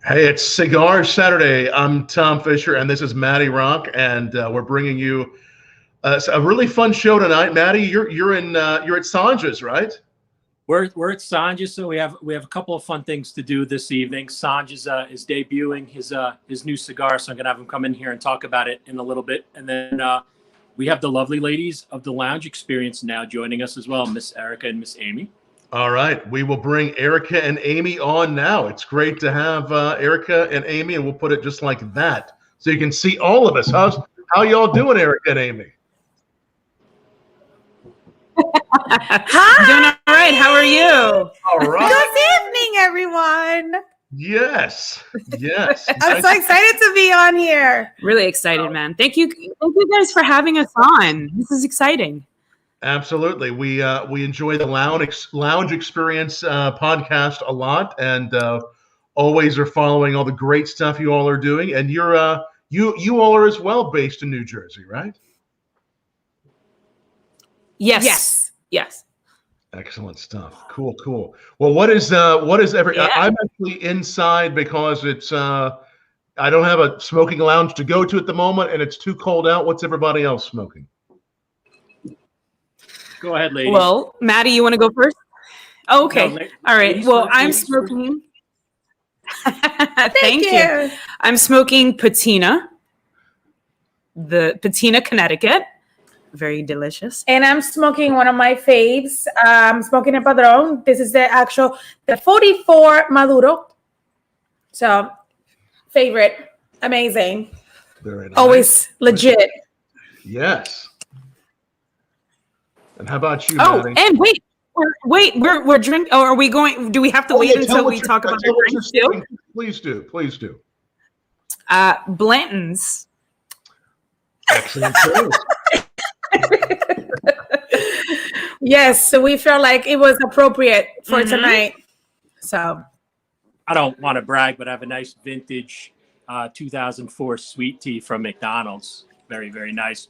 Hey, it's Cigar Saturday. I'm Tom Fischer, and this is Matty Rock, and we're bringing you a really fun show tonight. Matty, you're at Sanja's, right? We're at Sanja's, so we have a couple of fun things to do this evening. Sanja's is debuting his new cigar, so I'm gonna have him come in here and talk about it in a little bit, and then we have the lovely ladies of the Lounge Experience now joining us as well, Miss Erica and Miss Amy. All right, we will bring Erica and Amy on now. It's great to have Erica and Amy, and we'll put it just like that, so you can see all of us. How y'all doing, Erica and Amy? Hi. Doing all right. How are you? All right. Good evening, everyone. Yes. I'm so excited to be on here. Really excited, man. Thank you guys for having us on. This is exciting. Absolutely. We enjoy the Lounge Experience podcast a lot, and always are following all the great stuff you all are doing. And you all are as well based in New Jersey, right? Yes. Excellent stuff. Cool. Well, what is every? Yeah. I'm actually inside because it's I don't have a smoking lounge to go to at the moment, and it's too cold out. What's everybody else smoking? Go ahead, ladies. Well, Maddie, you want to go first? Oh, okay. No, all right. ladies Well, first, I'm ladies smoking. Thank you. I'm smoking patina. The Patina, Connecticut. Very delicious. And I'm smoking one of my faves. I'm smoking a Padron. This is the 44 Maduro. So, favorite. Amazing. Very nice. Always legit. Yes. And how about you, Oh, Maddie? and we're drinking. Oh, are we going? Do we have to wait until we talk about the drinks too? Please do. Blanton's. Excellent choice. Yes, so we felt like it was appropriate for tonight. So I don't want to brag, but I have a nice vintage 2004 sweet tea from McDonald's. Very, very nice.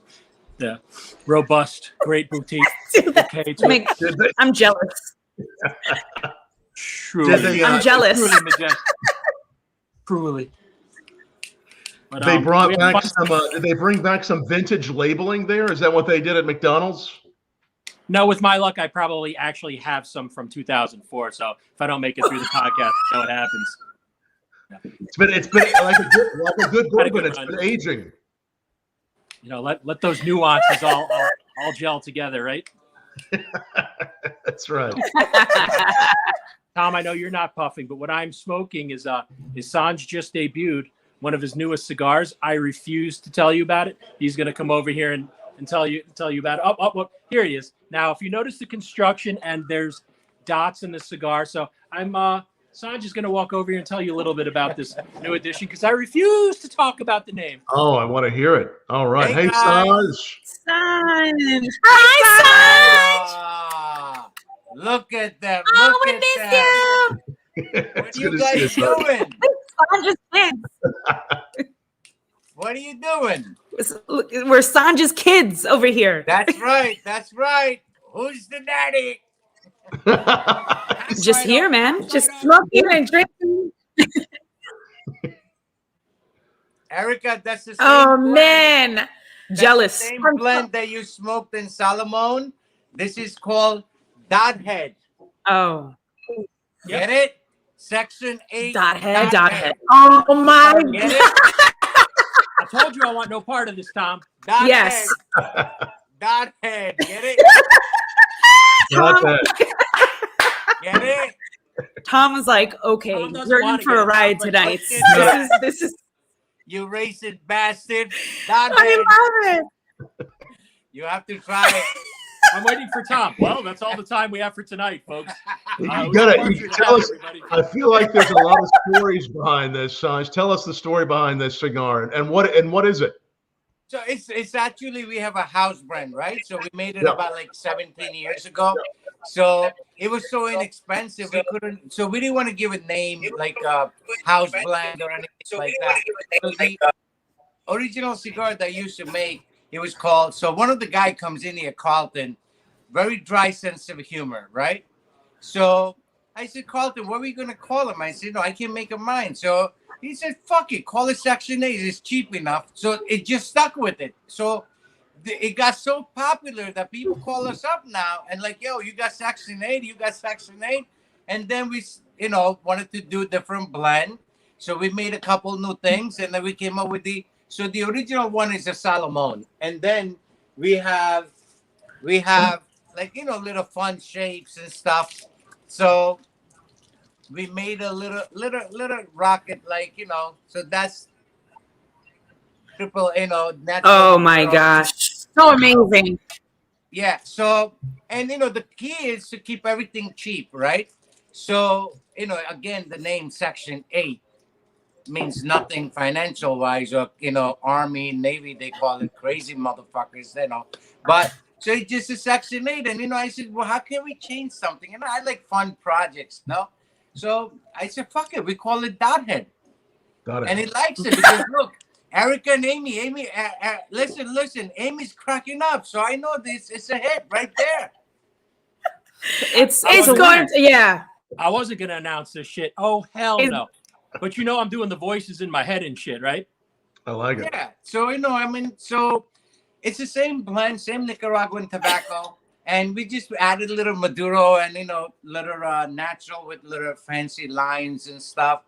The robust, great boutique. Okay, I'm jealous. Truly, I'm jealous. Truly majestic. Truly. But, They brought we have back fun- some. Did they bring back some vintage labeling there? Is that what they did at McDonald's? No, with my luck, I probably actually have some from 2004. So if I don't make it through the podcast, you know what happens. It's been like a good bourbon. It's run. been aging. You know, let those nuances all gel together, right? That's right. Tom, I know you're not puffing, but what I'm smoking is Sanj just debuted one of his newest cigars. I refuse to tell you about it. He's going to come over here and tell you about it. Oh, here he is. Now, if you notice the construction and there's dots in the cigar, so Sanj is going to walk over here and tell you a little bit about this new edition because I refuse to talk about the name. Oh, I want to hear it. All right. Hey, guys. Sanj. Hi, Look at them. Oh, Look we at miss them. you. What It's are you good to see guys you, bud. doing? Sanja's kids. What are you doing? We're Sanja's kids over here. That's right. That's right. Who's the daddy? Just here, man. Just smoking and drinking. Erica, that's the same Oh, blend. man. That's the Jealous. same blend that you smoked in Salomon. This is called Dot Head. Oh. Get it? Section 8. Dot head. Oh, my Get God. it? I told you I want no part of this, Tom. Dot Yes. Head. Dot Head. Get it? Not that. Get it? Tom was like, okay, Tom doesn't you're in wanna for a get ride Tom, but tonight. let's get This is You racist bastard. Dot I Head. love it. You have to try it. I'm waiting for Tom. Well, that's all the time we have for tonight, folks. You We gotta want you to tell us. everybody. I feel like there's a lot of stories behind this, Sanj. Tell us the story behind this cigar and what is it? So it's actually, we have a house brand, right? So we made it Yeah. about like 17 years ago. So it was so inexpensive, so we didn't want to give a name like a house blend or anything like that. So the original cigar that I used to make, it was called, so one of the guy comes in here, Carlton, very dry sense of humor, right? So I said, Carlton, what are we going to call him? I said, no, I can make a mine. So He said, fuck it, call it Section 8. It's cheap enough. So it just stuck with it. So it got so popular that people call us up now and like, yo, you got Section 8, you got Section 8. And then we, wanted to do a different blend. So we made a couple new things, and then we came up with the original one is a Salomon. And then we have like, little fun shapes and stuff. So we made a little rocket, like, so that's triple, natural. Oh my gosh. So amazing. Yeah. So, and, the key is to keep everything cheap, right? So, again, the name Section 8 means nothing financial wise, or, Army, Navy, they call it crazy motherfuckers, But so it's just a Section 8. And, I said, well, how can we change something? I like fun projects, no? So I said, fuck it, we call it Dothead. And he likes it because look, Erica and Amy, listen, Amy's cracking up. So I know this, it's a hit right there. It's going to, yeah. I wasn't going to announce this shit. Oh, hell no. But I'm doing the voices in my head and shit, right? I like it. Yeah. So, so it's the same blend, same Nicaraguan tobacco. And we just added a little Maduro and, little natural with little fancy lines and stuff.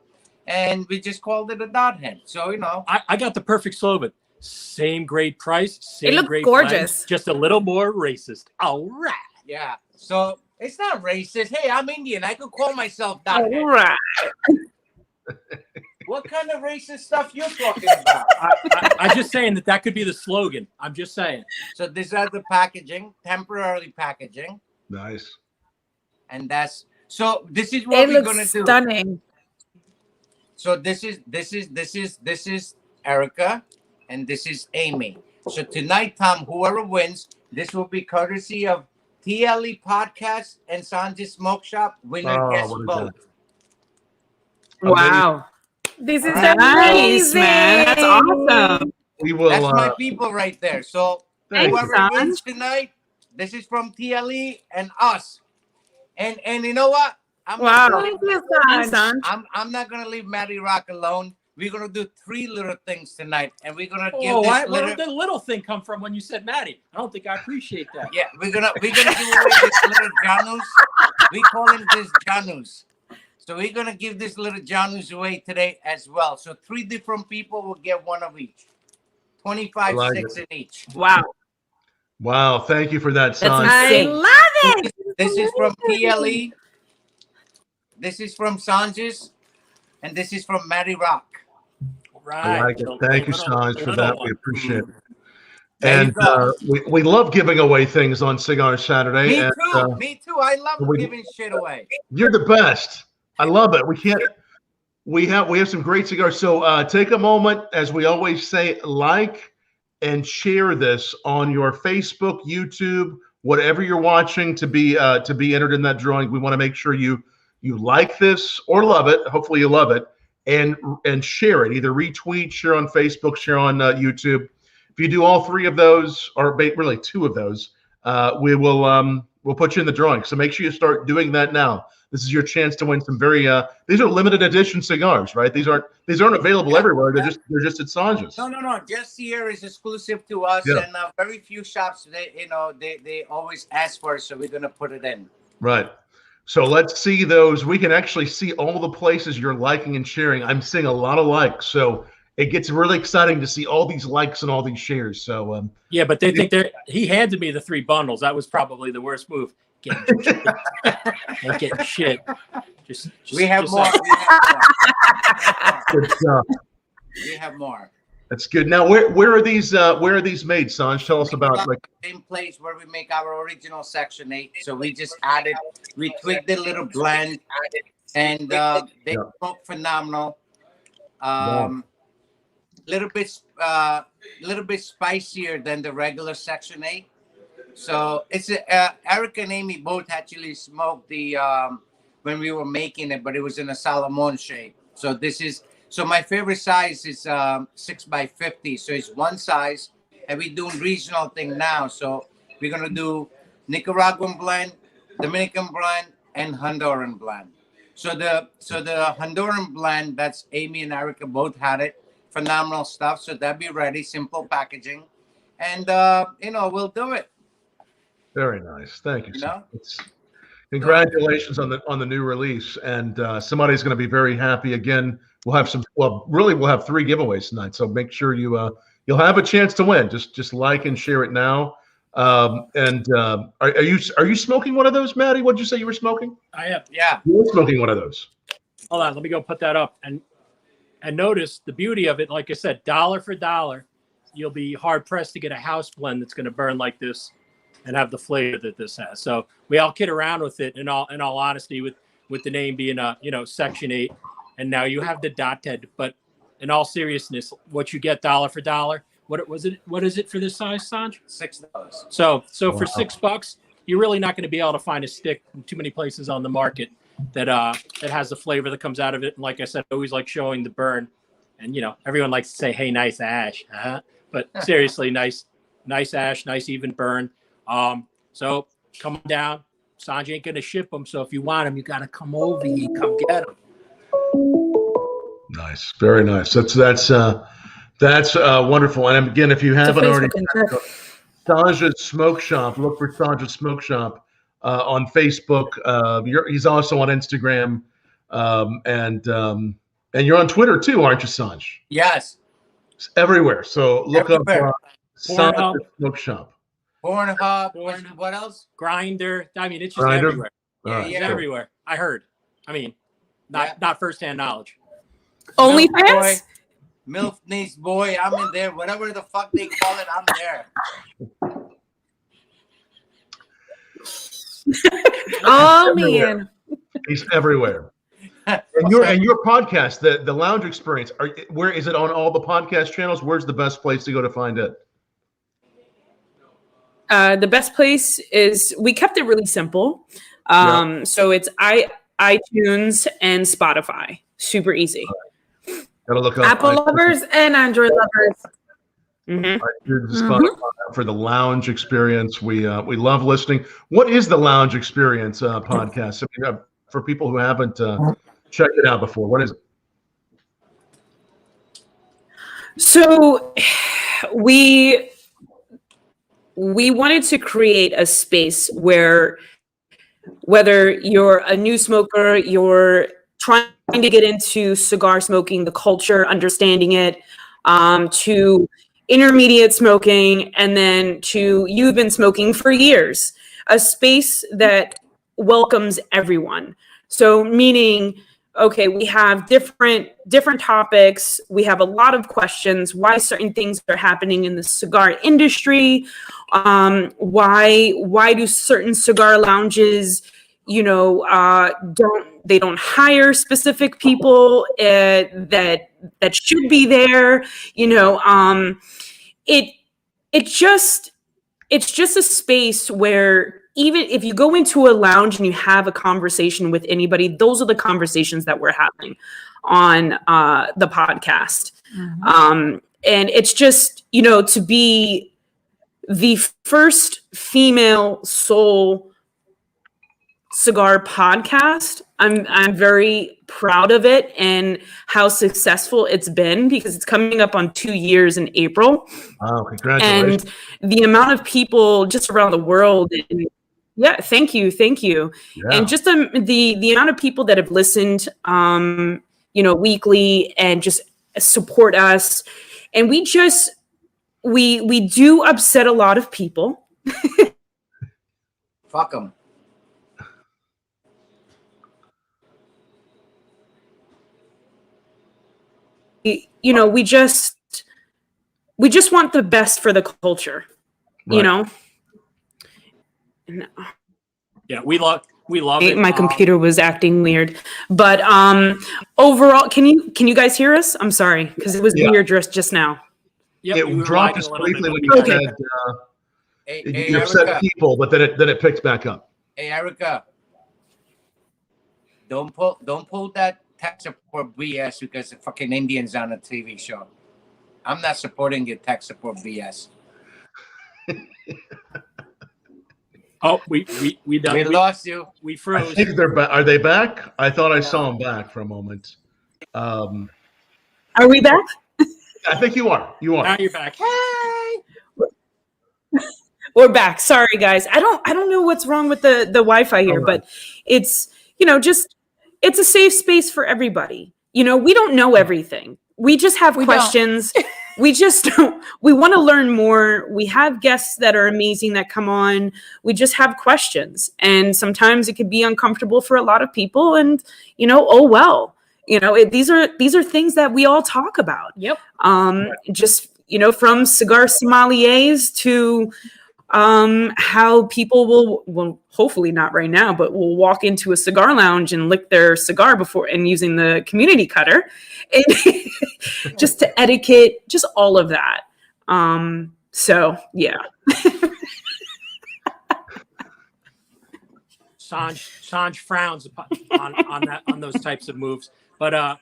And we just called it a Dothead. So, I got the perfect slogan. Same great price, same it looked great gorgeous. blend, just a little more racist. All right. Yeah. So it's not racist. Hey, I'm Indian. I could call myself Dothead. All right. What kind of racist stuff you're talking about? I'm just saying that could be the slogan. I'm just saying. So these are the packaging, temporary packaging. Nice. And this is what we're gonna do. Stunning. So this is Erica, and this is Amy. So tonight, Tom, whoever wins, this will be courtesy of TLE Podcast and Sanjay Smoke Shop. Winner gets both. Wow. This is nice, amazing. man. That's awesome. We will. That's my people right there. So whoever Sanj. wins tonight, this is from TLE and us. And you know what? I'm not gonna leave Matty Rock alone. We're gonna do 3 little things tonight, and we're gonna give where did the little thing come from when you said Matty? I don't think I appreciate that. Yeah, we're gonna give away this little Janus. We call him this Janus. So we're gonna give this little Janus away today as well. So 3 different people will get one of each. 25 sticks in each. Wow, thank you for that, Sanj. I love it. This is from TLE. This is from Sanjay's, and this is from Matty Rock. Right. I like it. Thank you, Sanj, for that. We appreciate it. There And we love giving away things on Cigar Saturday. Me too. I love giving shit away. You're the best. I love it. We have some great cigars. So take a moment, as we always say, like and share this on your Facebook, YouTube, whatever you're watching to be entered in that drawing. We want to make sure you like this or love it. Hopefully you love it, and share it. Either retweet, share on Facebook, share on YouTube. If you do all 3 of those, or really 2 of those, we'll put you in the drawing. So make sure you start doing that now. This is your chance to win some very these are limited edition cigars, right? These aren't available everywhere. They're just at Sanjay's. No. Just here is exclusive to us, and very few shops they always ask for it, so we're gonna put it in. Right. So let's see those. We can actually see all the places you're liking and sharing. I'm seeing a lot of likes, so it gets really exciting to see all these likes and all these shares. So yeah, but they think he handed me the 3 bundles. That was probably the worst move. Getting shit. Just we have more. Good stuff. We have more. That's good. Now, where are these made, Sanj? Tell us about the same place where we make our original Section 8. So we just we tweaked a little blend, and they smoke phenomenal. Little bit spicier than the regular Section 8. So it's Eric and Amy both actually smoked the when we were making it, but it was in a Salomon shape. So my favorite size is 6x50. So it's one size, and we're doing regional thing now. So we're gonna do Nicaraguan blend, Dominican blend, and Honduran blend. So the Honduran blend, that's Amy and Erica both had it. Phenomenal stuff. So that'd be ready. Simple packaging, and we'll do it. Very nice. Thank you. You know? Congratulations on the new release, and somebody's going to be very happy. Again, we'll have we'll have 3 giveaways tonight, so make sure you'll have a chance to win. Just like and share it now. Are you smoking one of those, Matty? What'd you say you were smoking? I am. Yeah. You were smoking one of those. Hold on, let me go put that up and notice the beauty of it. Like I said, dollar for dollar, you'll be hard pressed to get a house blend that's going to burn like this and have the flavor that this has. So we all kid around with it in all honesty, with the name being Section 8, and now you have the dot head. But in all seriousness, what you get dollar for dollar, what is it for this size, Sanj? $6. So for $6, you're really not going to be able to find a stick in too many places on the market that has the flavor that comes out of it. And like I said, I always like showing the burn, and everyone likes to say, "Hey, nice ash," but seriously, nice ash, nice even burn. So come on down. Sanj ain't gonna ship them, so if you want them, you gotta come over here, come get them. Nice, very nice. That's wonderful. And again, if you haven't already, Sanja's Smoke Shop. Look for Sanja's Smoke Shop on Facebook. He's also on Instagram, and you're on Twitter too, aren't you, Sanj? Yes. It's everywhere. So look Everywhere. up Sanja's Smoke Shop. Pornhub. What else? Grinder. I mean, it's just Grindr? everywhere. Right, It's cool. everywhere. I heard. I mean, not firsthand knowledge. OnlyFans? MILF Niece Boy, I'm in there. Whatever the fuck they call it, I'm there. Oh man. He's everywhere. And your podcast, the Lounge Experience, where is it on all the podcast channels? Where's the best place to go to find it? The best place is, we kept it really simple. So it's iTunes and Spotify. Super easy. Gotta look up Apple lovers and Android lovers. Spotify for the Lounge Experience. We love listening. What is the Lounge Experience podcast? I mean, for people who haven't checked it out before, what is it? So we wanted to create a space where, whether you're a new smoker, you're trying to get into cigar smoking, the culture, understanding it, to intermediate smoking, and then to you've been smoking for years, a space that welcomes everyone. So meaning, okay, we have different topics. We have a lot of questions. Why certain things are happening in the cigar industry? Why do certain cigar lounges, don't hire specific people that should be there? It's just a space where, even if you go into a lounge and you have a conversation with anybody, those are the conversations that we're having on the podcast. And it's just, to be the first female soul cigar podcast, I'm very proud of it and how successful it's been, because it's coming up on 2 years in April. Wow, congratulations. And the amount of people just around the world. Yeah, thank you. Yeah. And just the amount of people that have listened, weekly, and just support us. And we do upset a lot of people. Fuck them. We just want the best for the culture, Right. Yeah, we love it. My computer was acting weird, but overall, can you guys hear us? I'm sorry, because it was weird just now. Yep, It dropped us briefly when you Okay. said you upset people, but then it picked back up. Hey, Erica, don't pull that tech support BS because the fucking Indians on a TV show. I'm not supporting your tech support BS. Oh, we done. We lost you. We I froze. think they're back. Are they back? I thought I saw them back for a moment. Are we back? I think you are. You Now are. you're back. We're back. Sorry, guys. I don't know what's wrong with the Wi-Fi here, All right. but it's it's a safe space for everybody. We don't know everything. We just have questions. We want to learn more. We have guests that are amazing that come on. We just have questions, and sometimes it could be uncomfortable for a lot of people. And oh well. These are things that we all talk about. Yep. Just from cigar sommeliers to how people will hopefully not right now, but will walk into a cigar lounge and lick their cigar before and using the community cutter, and just to etiquette, just all of that. So yeah. Sanj frowns on those types of moves, but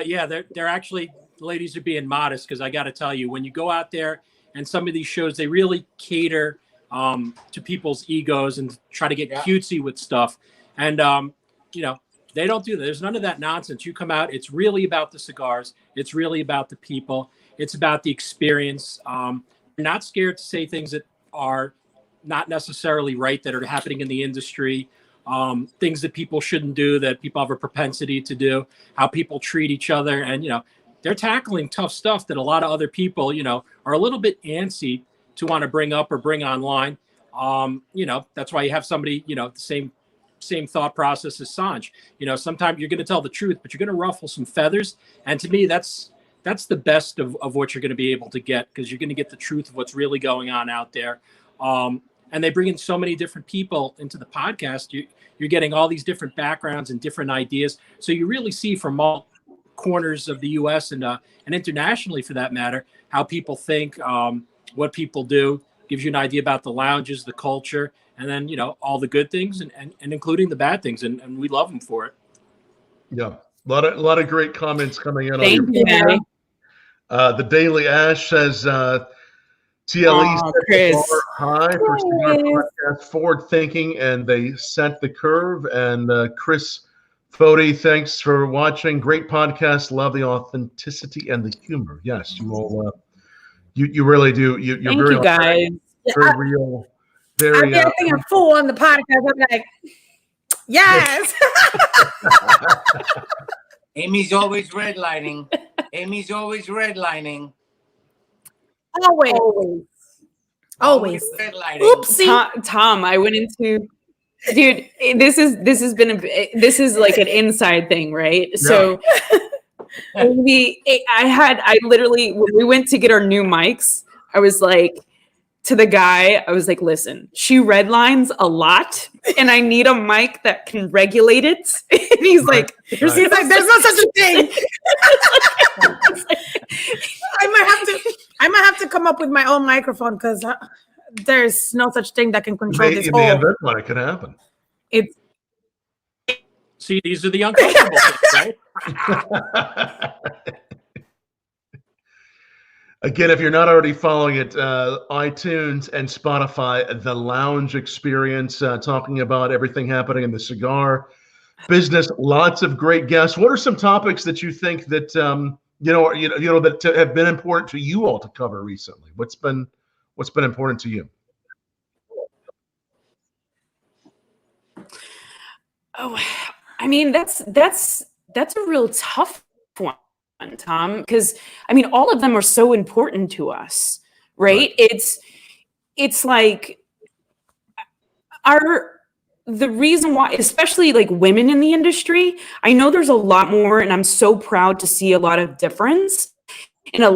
yeah, they're actually, ladies are being modest, because I got to tell you, when you go out there and some of these shows, they really cater to people's egos and try to get cutesy with stuff, and they don't do that. There's none of that nonsense. You come out, it's really about the cigars, it's really about the people, it's about the experience. You're not scared to say things that are not necessarily right, that are happening in the industry. Things that people shouldn't do, that people have a propensity to do, how people treat each other. And, they're tackling tough stuff that a lot of other people, are a little bit antsy to want to bring up or bring online. That's why you have somebody, the same thought process as Sanj. Sometimes you're going to tell the truth, but you're going to ruffle some feathers. And to me, that's the best of what you're going to be able to get, because you're going to get the truth of what's really going on out there. And they bring in so many different people into the podcast. You're getting all these different backgrounds and different ideas. So you really see from all corners of the U.S. and internationally, for that matter, how people think, what people do. Gives you an idea about the lounges, the culture, and then all the good things and including the bad things. And we love them for it. Yeah, a lot of great comments coming in. Thank you, Matty. The Daily Ash says. TLE set Chris. the bar high for cigar podcast, forward thinking, and they set the curve. And Chris Fody, thanks for watching. Great podcast. Love the authenticity and the humor. Yes, you all. You really do. You're Thank very you, guys. very real. Very. I think I'm full on the podcast. I'm like, yes. Amy's always redlining. Amy's always redlining. Always. Redlining. Oopsie. Tom, I went into, dude, this is like an inside thing, right? Yeah. So when we went to get our new mics, I was like, to the guy, I was like, listen, she redlines a lot and I need a mic that can regulate it. And he's like, there's no such a thing. I might have to come up with my own microphone, because there's no such thing that can control this whole. That's when it could happen. It's See, these are the uncomfortable things, right? Again, if you're not already following it, iTunes and Spotify, The Lounge Experience, talking about everything happening in the cigar business. Lots of great guests. What are some topics that you think that that have been important to you all to cover recently? What's been important to you? Oh, I mean, that's a real tough one, Tom, because I mean, all of them are so important to us, right? It's like the reason why, especially like women in the industry, I know there's a lot more, and I'm so proud to see a lot of difference, and a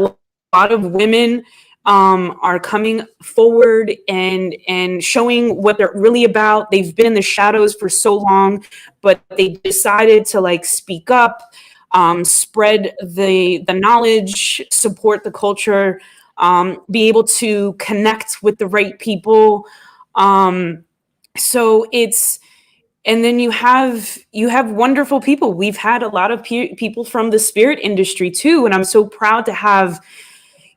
lot of women are coming forward and showing what they're really about. They've been in the shadows for so long, but they decided to like speak up, spread the knowledge, support the culture, be able to connect with the right people. So and then you have wonderful people. We've had a lot of people from the spirit industry too, and I'm so proud to have,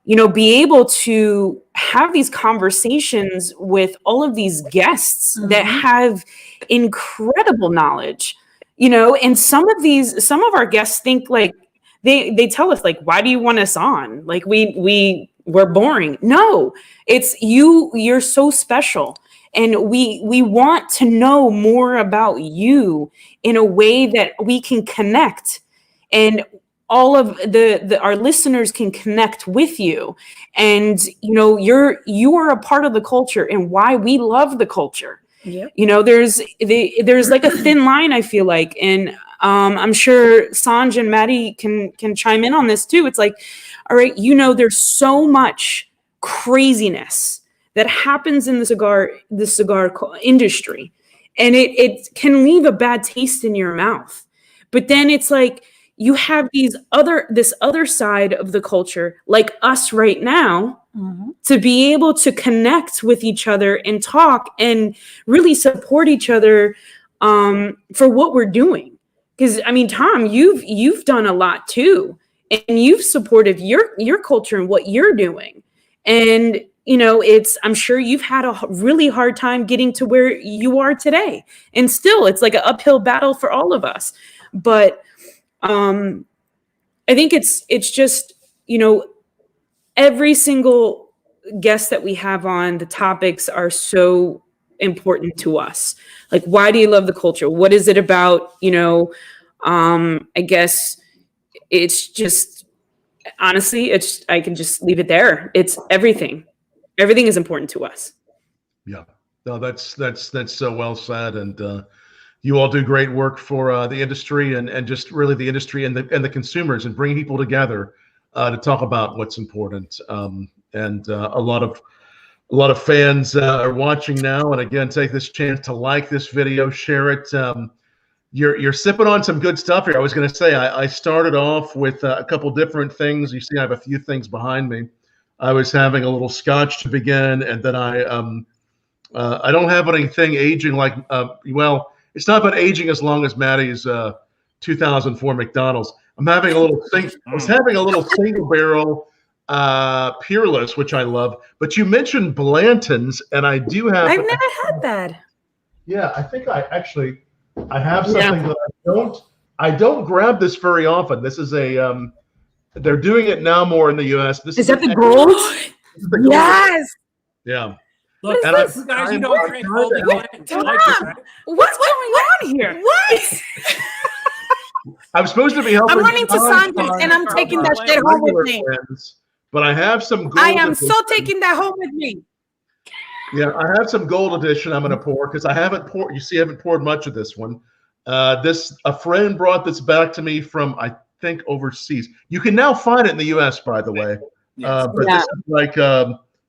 be able to have these conversations with all of these guests that have incredible knowledge, and some of our guests think like they tell us like, why do you want us on? Like we're boring. No, it's you're so special. And we want to know more about you in a way that we can connect, and all of our listeners can connect with you. And you are a part of the culture and why we love the culture. Yep. There's like a thin line, I feel like, and I'm sure Sanj and Matty can chime in on this too. It's like, all right, there's so much craziness that happens in the cigar industry, and it can leave a bad taste in your mouth. But then it's like you have this other side of the culture, like us right now, to be able to connect with each other and talk and really support each other for what we're doing. Because I mean, Tom, you've done a lot too, and you've supported your culture and what you're doing, and I'm sure you've had a really hard time getting to where you are today, and still it's like an uphill battle for all of us. But I think it's just, every single guest that we have on, the topics are so important to us. Like, why do you love the culture? What is it about? I guess it's just, honestly, I can just leave it there. It's everything. Everything is important to us. Yeah, no, that's so well said. And you all do great work for the industry and just really the industry and the consumers, and bringing people together to talk about what's important. And a lot of fans are watching now. And again, take this chance to like this video, share it. You're sipping on some good stuff here. I was going to say I started off with a couple different things. You see, I have a few things behind me. I was having a little scotch to begin, and then I don't have anything aging like it's not about aging as long as Matty's 2004 McDonald's. I was having a little single barrel Peerless, which I love. But you mentioned Blanton's, and I do have. I've never had that. Yeah, I think I have something that I don't grab this very often. This is a they're doing it now more in the U.S. This is that the gold? Yes. Yeah. Look, And guys, you don't drink Golden Blanton's. What's going on here? What? I'm supposed to be helping. I'm running to Sanjay, and I'm taking that shit home with me. But I have some gold. I am so taking that home with me. Yeah, I have some gold edition I'm going to pour because I haven't poured. You see, I haven't poured much of this one. A friend brought this back to me from, I think, overseas. You can now find it in the U.S., by the way. Yes. But this is like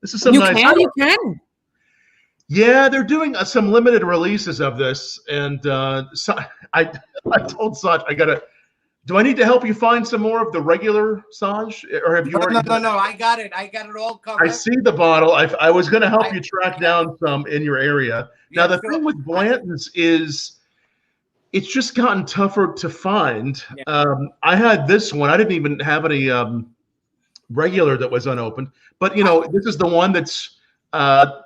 this is some nice. You can. Yeah, they're doing some limited releases of this, and so I told Sanj do I need to help you find some more of the regular Sanj, or have you already? No, I got it all covered. I see the bottle. I was going to help you track down some in your area. Now the thing with Blanton's is it's just gotten tougher to find. Yeah. I had this one. I didn't even have any regular that was unopened, but this is the one that's.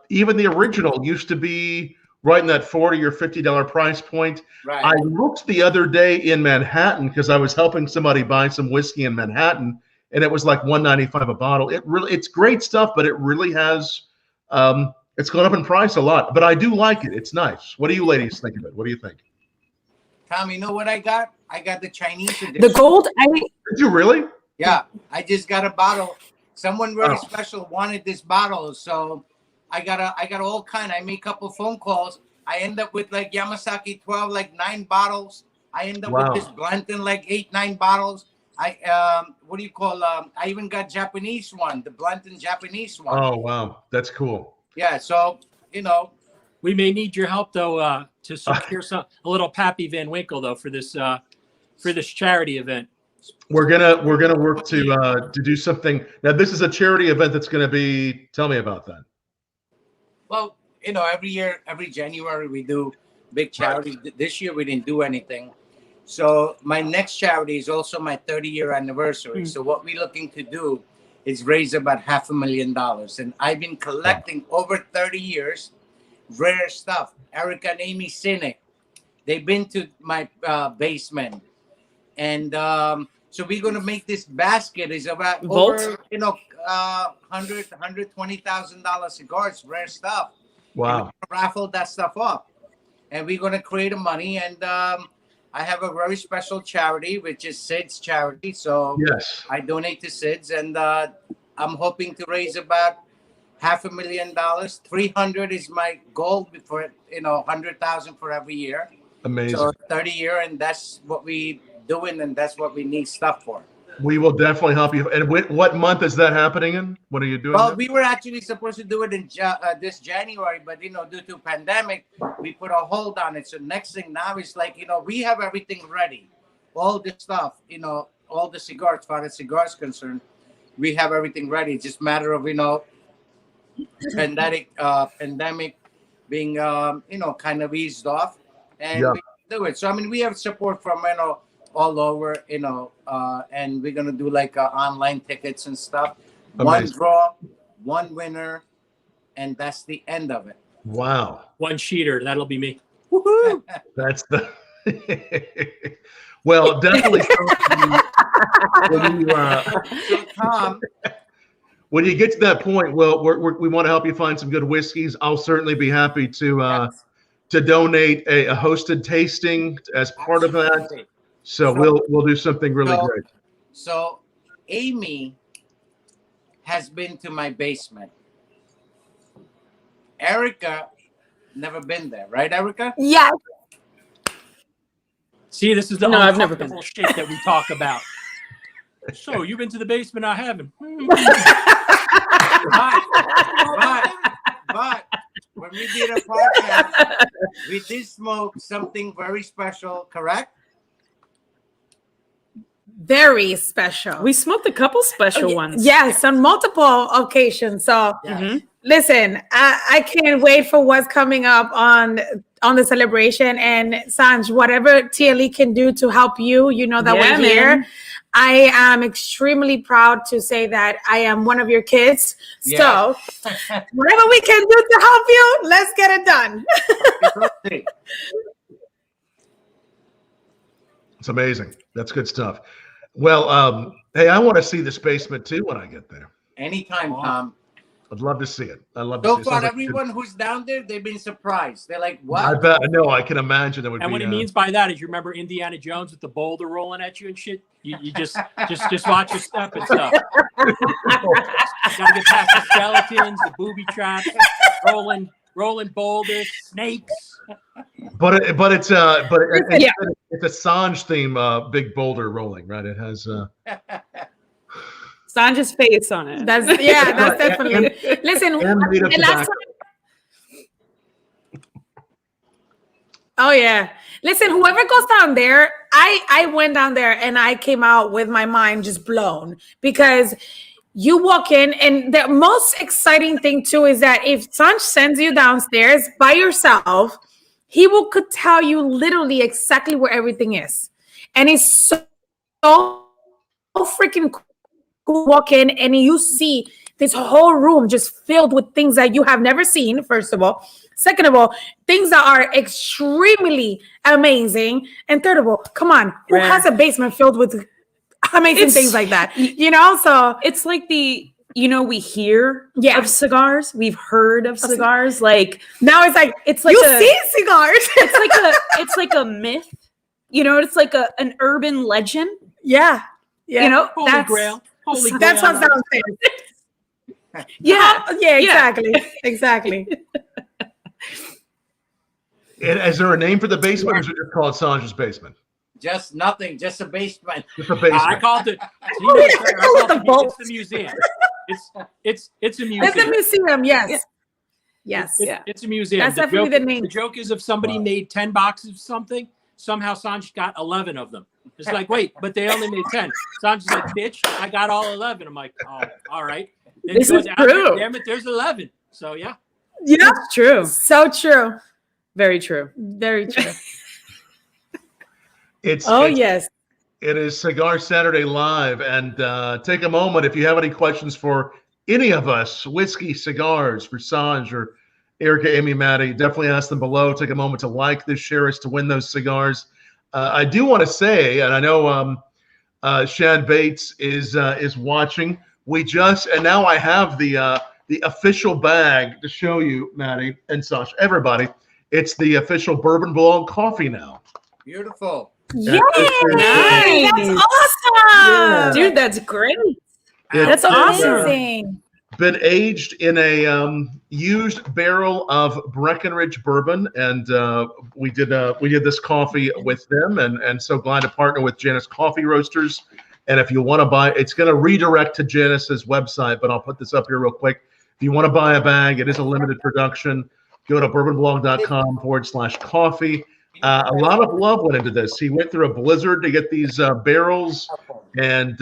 Even the original used to be right in that $40 or $50 price point. Right. I looked the other day in Manhattan because I was helping somebody buy some whiskey in Manhattan, and it was like $1.95 a bottle. It's great stuff, but it really has it's gone up in price a lot. But I do like it. It's nice. What do you ladies think of it? What do you think? Tom, you know what I got? I got the Chinese edition. The gold. Did you really? Yeah, I just got a bottle. Someone very special wanted this bottle, so I got all kind. I made a couple phone calls. I end up with like Yamasaki 12, like 9 bottles. I end up with this Blanton, like 8, 9 bottles. I even got Japanese one, the Blanton Japanese one. Oh wow, that's cool. Yeah, so we may need your help though to secure a little Pappy Van Winkle though for this charity event. We're gonna work to do something. Now this is a charity event that's gonna be. Tell me about that. Well, every year, every January, we do big charity. Right. This year, we didn't do anything. So my next charity is also my 30-year anniversary. So what we're looking to do It's raised about $500,000. And I've been collecting over 30 years rare stuff. Erica and Amy Sinek, they've been to my basement. And so we're going to make this basket. It's about over, $120,000 cigars, rare stuff. Wow. Raffle that stuff up. And we're going to create a money. And I have a very special charity, which is SIDS charity. So yes, I donate to SIDS, and I'm hoping to raise about $500,000. 300 is my goal for 100,000 for every year. Amazing. So 30 year, and that's what we doing, and that's what we need stuff for. We will definitely help you. And what month is that happening in? What are you doing? Well, we were actually supposed to do it in this January, but due to pandemic, we put a hold on it. So next thing now is we have everything ready, all the stuff, all the cigars, as far as cigars concerned, we have everything ready. It's just a matter of pandemic being kind of eased off, and we do it. So we have support from all over, and we're gonna do online tickets and stuff. Amazing. One draw, one winner, and that's the end of it. Wow. One cheater, that'll be me. Woohoo! That's the well, definitely. Tom, when you get to that point, well, we want to help you find some good whiskeys. I'll certainly be happy to donate a hosted tasting as part of that. So we'll do something really great. So Amy has been to my basement. Erica never been there, right, Erica? Yes. See, this is the I've never been there. shit that we talk about. So you've been to the basement? I haven't. But when we did a podcast, we did smoke something very special, correct? Very special. We smoked a couple special ones. Yes, on multiple occasions. So listen, I can't wait for what's coming up on the celebration. And Sanj, whatever TLE can do to help you, that we're here. I am extremely proud to say that I am one of your kids. Yeah. So whatever we can do to help you, let's get it done. It's amazing. That's good stuff. Well, hey, I want to see this basement too when I get there. Anytime, Tom. I'd love to see it. So far, everyone who's down there, they've been surprised. They're like, "What?" I bet. No, I can imagine that would. And be, what he means by that is, you remember Indiana Jones with the boulder rolling at you and shit. You just watch your step and stuff. You gotta get past the skeletons, the booby traps, rolling boulders, snakes. But it's a Sanj theme, big boulder rolling, right? It has Sanj's face on it. That's definitely. Listen, the last time. Oh yeah. Listen, whoever goes down there, I went down there and I came out with my mind just blown, because you walk in, and the most exciting thing too is that if Sanj sends you downstairs by yourself, he could tell you literally exactly where everything is. And it's so freaking cool. Walk in and you see this whole room just filled with things that you have never seen, first of all. Second of all, things that are extremely amazing. And third of all, come on, who has a basement filled with amazing things like that? So it's like we hear of cigars. We've heard of cigars. Like now it's like you see cigars. It's like a myth. It's like an urban legend. Yeah. Holy Grail. That's what sounds fair. Exactly. Is there a name for the basement, or is it just called Sanj's basement? Just nothing, just a basement. Just a basement. I called it. It's the museum. It's a museum. It's a museum. Yes. Yes. It's a museum. That's definitely the name. The joke is, if somebody made 10 boxes of something, somehow Sanj got 11 of them. It's like, wait, but they only made 10. Sanj's like, bitch, I got all 11. I'm like, oh, all right. Then this is true. Damn it, there's 11. So yeah. Yeah, it's true. So true. Very true. Very true. It's It is Cigar Saturday Live, and take a moment if you have any questions for any of us, whiskey, cigars, for Sanj or Erica, Amy, Matty, definitely ask them below. Take a moment to like this, share us to win those cigars. I do want to say, and I know Shad Bates is watching. And now I have the official bag to show you, Matty and Sanj, everybody. It's the official Bourbon Blog coffee now. Beautiful. Yay! Nice. That's awesome. Dude, that's great. It's That's awesome. Amazing. been aged in a used barrel of Breckenridge bourbon, and we did this coffee with them, and so glad to partner with Janus Coffee Roasters. And if you want to buy, it's going to redirect to Janus's website, but I'll put this up here real quick. If you want to buy a bag, it is a limited production. Go to bourbonblog.com/coffee. A lot of love went into this. He went through a blizzard to get these barrels, and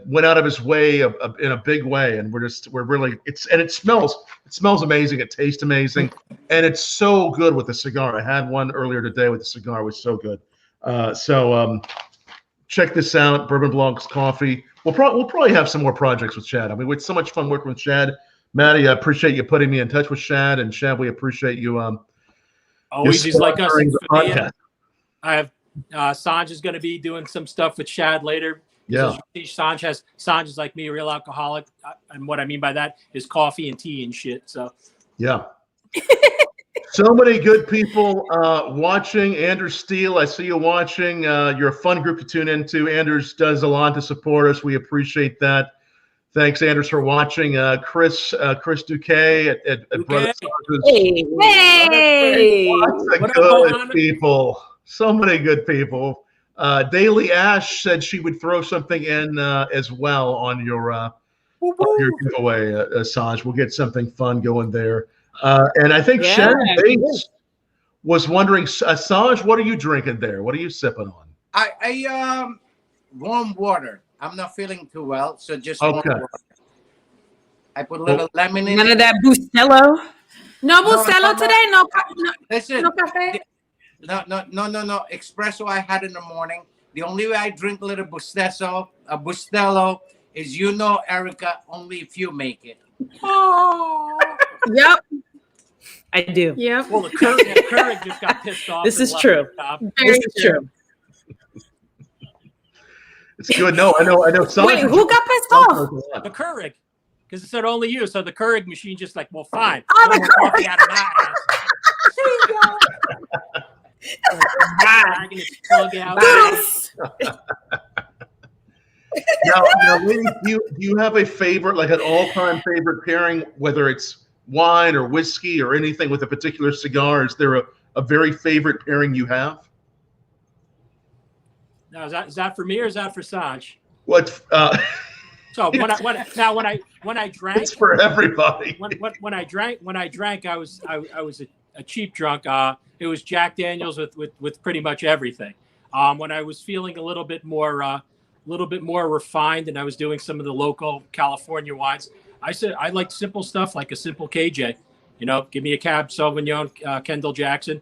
went out of his way in a big way. And it smells amazing. It tastes amazing, and it's so good with the cigar. I had one earlier today with the cigar. It was so good. Check this out, Bourbon Blog's coffee. We'll probably have some more projects with Shad. I mean, it's so much fun working with Shad. Matty, I appreciate you putting me in touch with Shad, and Shad, we appreciate you. Always, he's like us. I have Sanj is going to be doing some stuff with Shad later. Yeah, Sanj is like me, a real alcoholic, and what I mean by that is coffee and tea and shit. So yeah. So many good people watching. Anders Steele, I see you watching. You're a fun group to tune into. Anders does a lot to support us. We appreciate that. Thanks, Anders, for watching. Chris Duquet at Brother Sanj's. Hey! Lots of good people. So many good people. Daily Ash said she would throw something in as well on your giveaway, Sanj. We'll get something fun going there. And I think Shannon Bates was wondering, Sanj, what are you drinking there? What are you sipping on? I warm water. I'm not feeling too well, so just warm water. I put a little lemon in. None of that Bustelo. No Bustelo today. No Listen, no cafe. No. Espresso I had in the morning. The only way I drink a little Bustelo is, Erica, only if you make it. Oh. Yep. I do. Yep. Well, the Keurig just got pissed off. This is true. This is true. It's good. No, I know. Wait, who got pissed off? The Keurig, because it said only you. So the Keurig machine just like, well, fine. Oh, the coffee out of my ass. Dragging its plug out. Now, ladies, do you have a favorite, like an all-time favorite pairing, whether it's wine or whiskey or anything with a particular cigar? Is there a very favorite pairing you have? Now, is that for me or is that for Sanj? What? So when I drank, it's for everybody. When I drank, I was a cheap drunk. It was Jack Daniels with pretty much everything. When I was feeling a little bit more refined, and I was doing some of the local California wines, I said I like simple stuff, like a simple KJ. Give me a Cab Sauvignon, Kendall Jackson.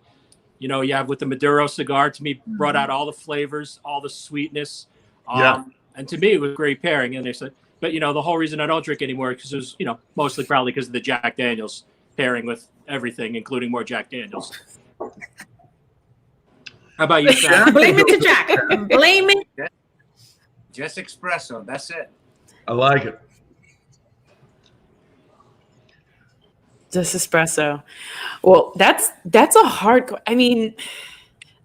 You have with the Maduro cigar, to me, brought out all the flavors, all the sweetness. And to me, it was a great pairing. And they said, but the whole reason I don't drink anymore because it was, mostly probably because of the Jack Daniels pairing with everything, including more Jack Daniels. How about you, Sam? Blame it to Jack. Blame it. Just espresso. That's it. I like it. Just espresso. Well, that's a hard. I mean,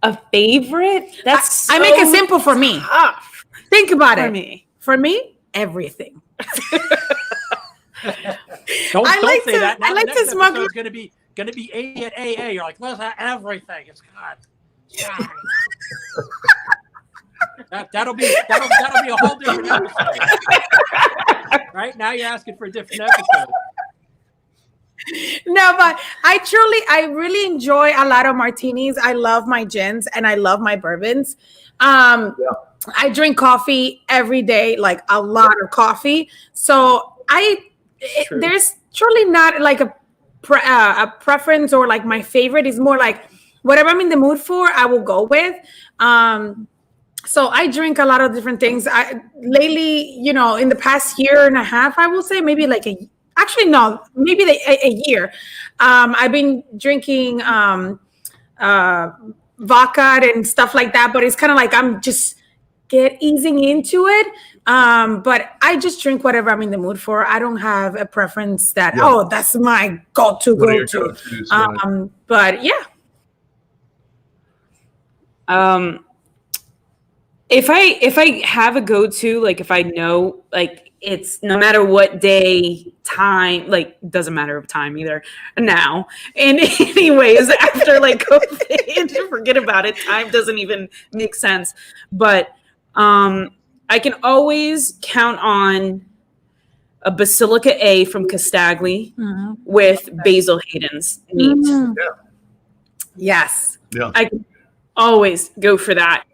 a favorite. That's I make it simple for me. Tough. Think about For it. me. For me, everything. Don't like say to- that. Now I like the to next smoke- episode's gonna be 80 at AA. You're like, let's have everything. It's God. That'll be a whole different episode. Right now, you're asking for a different episode. No, but I really enjoy a lot of martinis. I love my gins and I love my bourbons. I drink coffee every day, like a lot of coffee. So there's truly not like a preference or like my favorite. Is more like whatever I'm in the mood for, I will go with. So I drink a lot of different things. I lately, in the past year and a half, I will say maybe like actually no, maybe a year. I've been drinking vodka and stuff like that, but it's kind of like I'm just easing into it. But I just drink whatever I'm in the mood for. I don't have a preference that that's my go-to. But yeah. If I have a go-to, like if I know, like it's no matter what day, time, like doesn't matter of time either now. And anyways, after like COVID, forget about it. Time doesn't even make sense. But I can always count on a Basilica A from Castagli with Basil Hayden's neat. Mm. Yeah. Yes. Yeah. I can always go for that.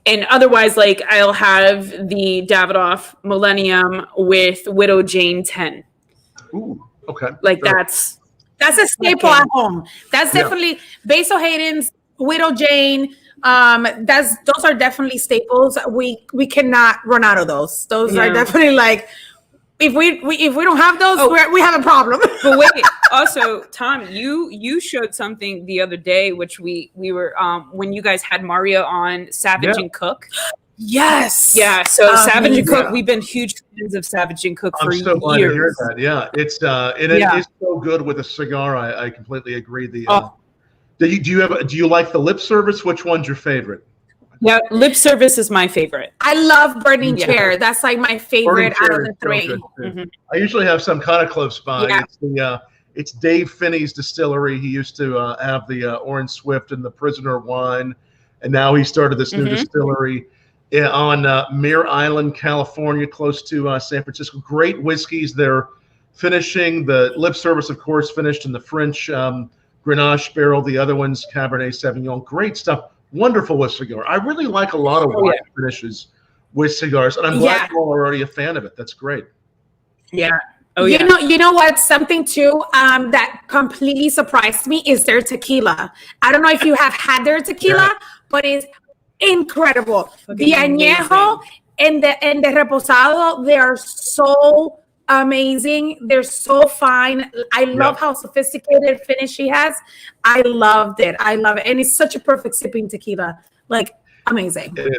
And otherwise, like I'll have the Davidoff Millennium with Widow Jane 10. Ooh, okay. Like sure. That's a staple at home. That's definitely Basil Hayden's, Widow Jane. Those are definitely staples. We cannot run out of those. Those are definitely like, if we don't have those, we have a problem. But wait, also Tom, you showed something the other day, which we were when you guys had Mario on Savage and Cook. Yes. Yeah. So Savage and Cook, we've been huge fans of Savage and Cook for years. I'm so glad to hear that. Yeah, it's it is so good with a cigar. I completely agree. Do you like the lip service? Which one's your favorite? Yeah, lip service is my favorite. I love Burning Chair. That's like my favorite out of the three. So I usually have some kind of close by. Yeah. It's Dave Finney's distillery. He used to have the Orange Swift and the Prisoner wine, and now he started this new distillery on Mare Island, California, close to San Francisco. Great whiskeys. They're finishing the lip service, of course, finished in the French Grenache barrel. The other one's Cabernet Sauvignon. Great stuff. Wonderful with cigar. I really like a lot of wine finishes with cigars, and I'm glad you all are already a fan of it. That's great. Yeah. You know what? Something too that completely surprised me is their tequila. I don't know if you have had their tequila, but it's incredible. The añejo and the reposado, they are so amazing. They're so fine. I love how sophisticated finish she has. I loved it. I love it. And it's such a perfect sipping tequila. Like, amazing. It is.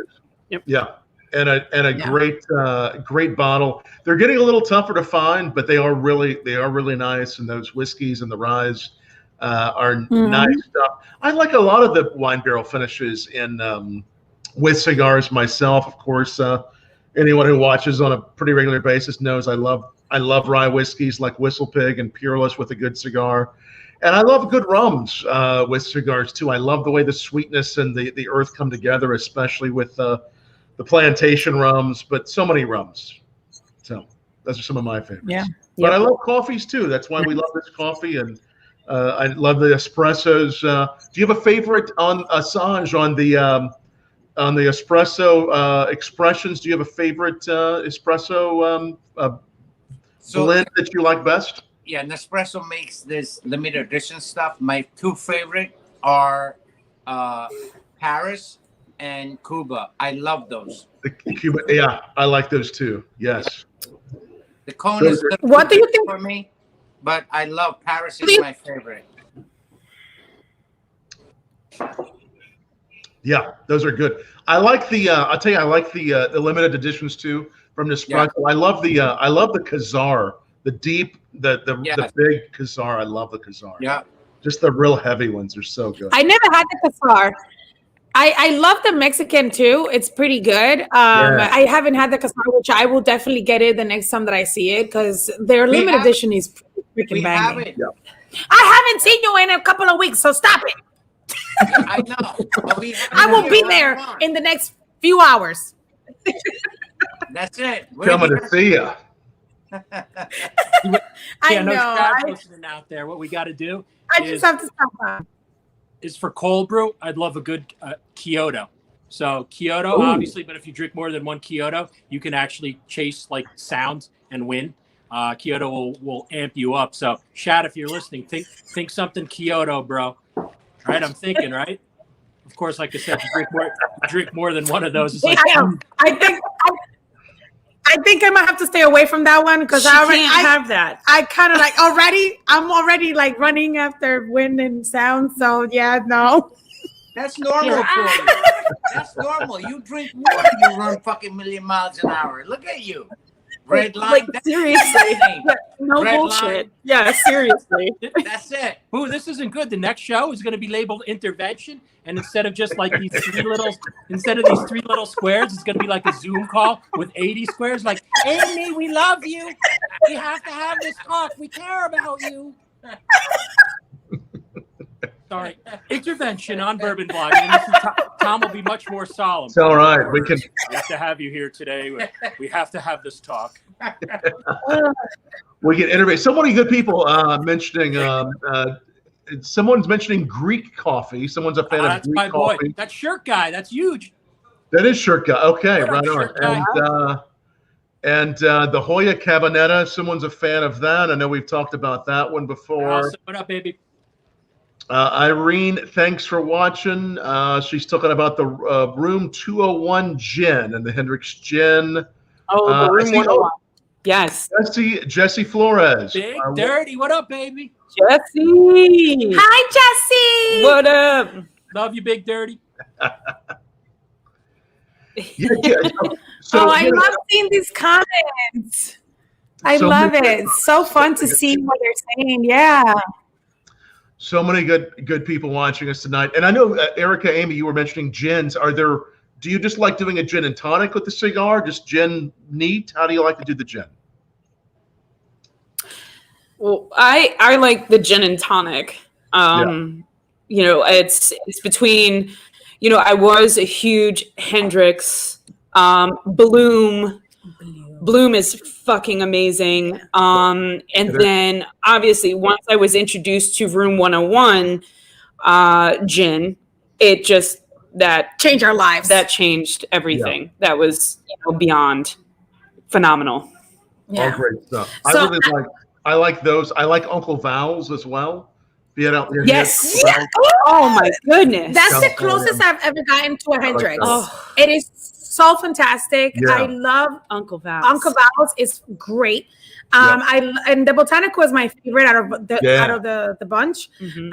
Yep. Yeah. And a great bottle. They're getting a little tougher to find, but they are really nice. And those whiskeys and the ryes are nice stuff. I like a lot of the wine barrel finishes in with cigars myself. Of course, anyone who watches on a pretty regular basis knows I love rye whiskeys like Whistle Pig and Peerless with a good cigar. And I love good rums with cigars too. I love the way the sweetness and the earth come together, especially with the plantation rums, but so many rums. So those are some of my favorites. Yeah. But I love coffees too. That's why we love this coffee. And I love the espressos. Do you have a favorite on Assange on the espresso expressions? Do you have a favorite espresso blend that you like best? Yeah, Nespresso makes this limited edition stuff. My two favorite are Paris and Cuba. I love those. The Cuba, I like those too. Yes. The cone is what do you think for me, but I love Paris is my favorite. Yeah, those are good. I like the. I'll tell you, I like the limited editions too from Nespresso. Yeah. I love the Kazar, the deep, the big Kazar. I love the Kazar. Yeah, just the real heavy ones are so good. I never had the Kazar. I love the Mexican too. It's pretty good. I haven't had the Kazar, which I will definitely get it the next time that I see it because their limited edition is freaking banging. Yeah. I haven't seen you in a couple of weeks, so stop it. I know. I will be there in the next few hours. That's it. Coming to see you. I know. Listening out there, what we got to do. I just have to stop by. Is for cold brew, I'd love a good Kyoto. So Kyoto, obviously, but if you drink more than one Kyoto, you can actually chase like sounds and win. Kyoto will amp you up. So Shad, if you're listening, think something Kyoto, bro. Right, I'm thinking, right? Of course, like I said, you drink more than one of those. It's like, I think I might have to stay away from that one because I can't have that. I kind of like I'm already like running after wind and sound. So yeah, no. That's normal for you. That's normal. You drink water, you run fucking million miles an hour. Look at you. Red line. Like, seriously. No Red bullshit. line. Yeah, seriously. That's it. Ooh, this isn't good. The next show is going to be labeled intervention, and instead of just like these three little squares, it's going to be like a Zoom call with 80 squares. Like, Amy, we love you. We have to have this talk. We care about you. Sorry, intervention on Bourbon Blog. And Tom will be much more solemn. It's all right. We have to have you here today. We have to have this talk. We can interview so many good people mentioning. Someone's mentioning Greek coffee. Someone's a fan of that's Greek my coffee. boy. That shirt guy. That's huge. That is shirt guy. Okay, right Shirt on. guy. And the Hoya Cabinetta. Someone's a fan of that. I know we've talked about that one before. What up, baby? Irene, thanks for watching. She's talking about the Room 201 gin and the Hendrix gin. Oh, the Room 101. Yes. Jesse Flores. Big Dirty. What up, baby? Jesse. Hi, Jesse. What up? Love you, Big Dirty. So, I love seeing these comments. I love it. It's so fun to see what they're saying. Yeah. So many good people watching us tonight. And I know, Erica, Amy, you were mentioning gins. Do you just like doing a gin and tonic with the cigar? Just gin neat? How do you like to do the gin? Well, I like the gin and tonic. You know, it's between, you know, I was a huge Hendrix, Bloom is fucking amazing. And then obviously once I was introduced to Room 101 gin, it just changed our lives. That changed everything. Yeah. That was, you know, beyond phenomenal. Yeah. All great stuff. I like those. I like Uncle Val's as well. Yes. Yeah. Oh my goodness. That's the closest I've ever gotten to a Hendrix. It is so fantastic. Yeah. I love Uncle Val's. Uncle Val's is great. And the Botanical is my favorite out of the bunch. Mm-hmm.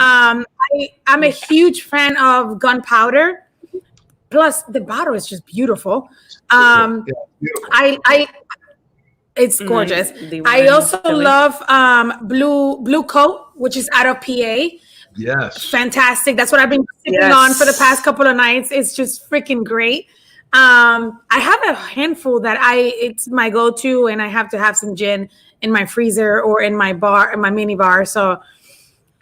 I'm a huge fan of Gunpowder. Plus, the bottle is just beautiful. It's gorgeous. I also love Blue Coat, which is out of PA. Yes. Fantastic. That's what I've been sipping on for the past couple of nights. It's just freaking great. I have a handful that it's my go-to, and I have to have some gin in my freezer or in my mini bar. So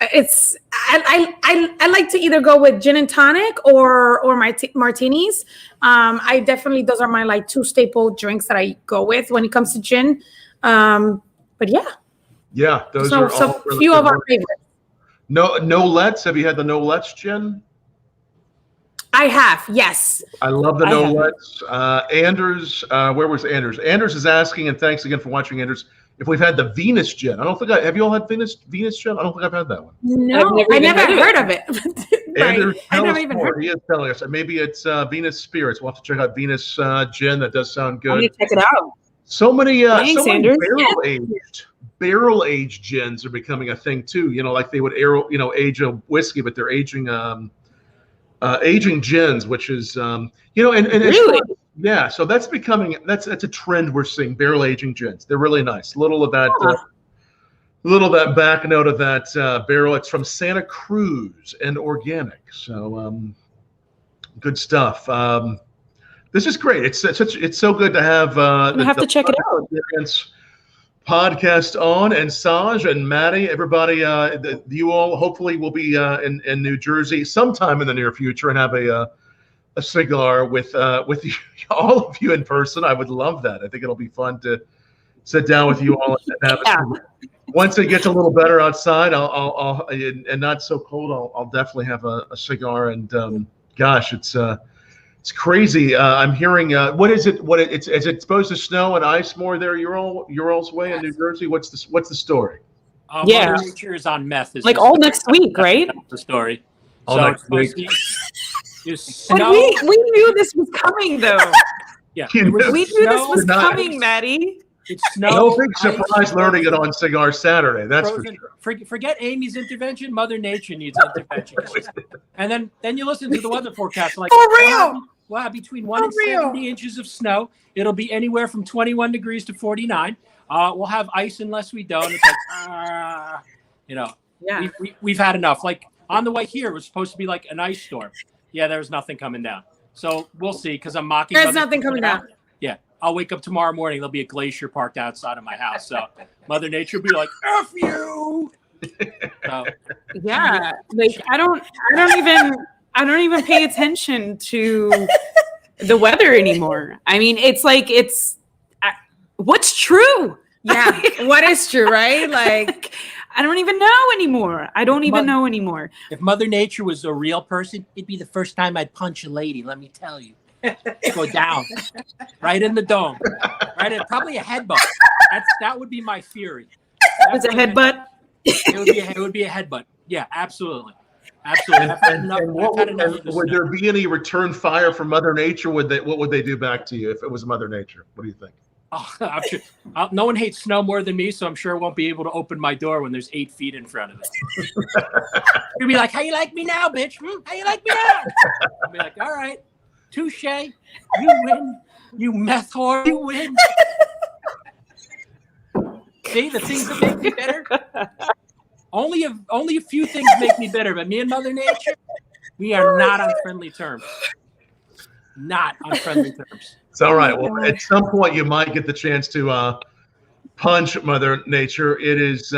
I like to either go with gin and tonic or my martinis. I definitely, those are my like two staple drinks that I go with when it comes to gin. But yeah, those are all a few of our favorites. No Let's. Have you had the No Let's gin? I have, yes. I love the No Let's. Anders, where was Anders? Anders is asking, and thanks again for watching, Anders, if we've had the Venus gin. Have you all had Venus gin? I don't think I've had that one. No, I never heard of it. Anders, I never even heard. He is telling us. Maybe it's Venus Spirits. We'll have to check out Venus gin. That does sound good. I'm gonna check it out. So many barrel-aged gins are becoming a thing too. You know, like they would age a whiskey, but they're aging gins, which is and really. Yeah, so that's a trend we're seeing. Barrel aging gins, they're really nice. Little of that back note of that barrel. It's from Santa Cruz and organic, so good stuff. This is great. It's so good to have. I have to check it out. Podcast on, and Saj and Matty, everybody, you all hopefully will be in New Jersey sometime in the near future and have a cigar with you, all of you in person. I would love that. I think it'll be fun to sit down with you all and have a cigar. Once it gets a little better outside, I'll and not so cold, I'll definitely have a cigar. And gosh, it's crazy. I'm hearing. What is it? Is it supposed to snow and ice more there? Your all's way in New Jersey. What's the story? Mother Nature is on meth. Like all next week, right? The story. All next week. snow. We knew this was coming, though. Yeah, We We knew this snow, was not- coming, Maddie. It's snow. No big ice, surprise learning it on Cigar Saturday. That's for frozen. sure. Forget Amy's intervention. Mother Nature needs intervention. And then you listen to the weather forecast. Like, For real. Wow, between 1 and For real. 70 inches of snow. It'll be anywhere from 21 degrees to 49. We'll have ice unless we don't. It's like, Yeah. we've had enough. Like on the way here, it was supposed to be like an ice storm. Yeah, there's nothing coming down. So we'll see, because I'm mocking. There's Mother nothing Nature coming now. down. Yeah, I'll wake up tomorrow morning. There'll be a glacier parked outside of my house. So Mother Nature will be like, "F you." So, Yeah. Like I don't even pay attention to the weather anymore. I mean, it's like what's true? Yeah. What is true, right? Like, I don't even know anymore. I don't even know anymore. if Mother Nature was a real person, it'd be the first time I'd punch a lady. Let me tell you, go down, right in the dome, right in probably a headbutt. That would be my fury. It's a headbutt. It would be a headbutt. Yeah, absolutely. Absolutely. I've had enough, I've had enough of this Would snow. there be any return fire from Mother Nature? What would they do back to you if it was Mother Nature? What do you think? Oh, I'm sure, no one hates snow more than me, so I'm sure I won't be able to open my door when there's 8 feet in front of it. You'll be like, "How you like me now, bitch? How you like me now?" I'll be like, "All right, touche. You win. You meth whore. You win." See, the things that make me better. Only a few things make me bitter, but me and Mother Nature, we are not on friendly terms. Not on friendly terms. It's all right. Well, at some point you might get the chance to punch Mother Nature. It is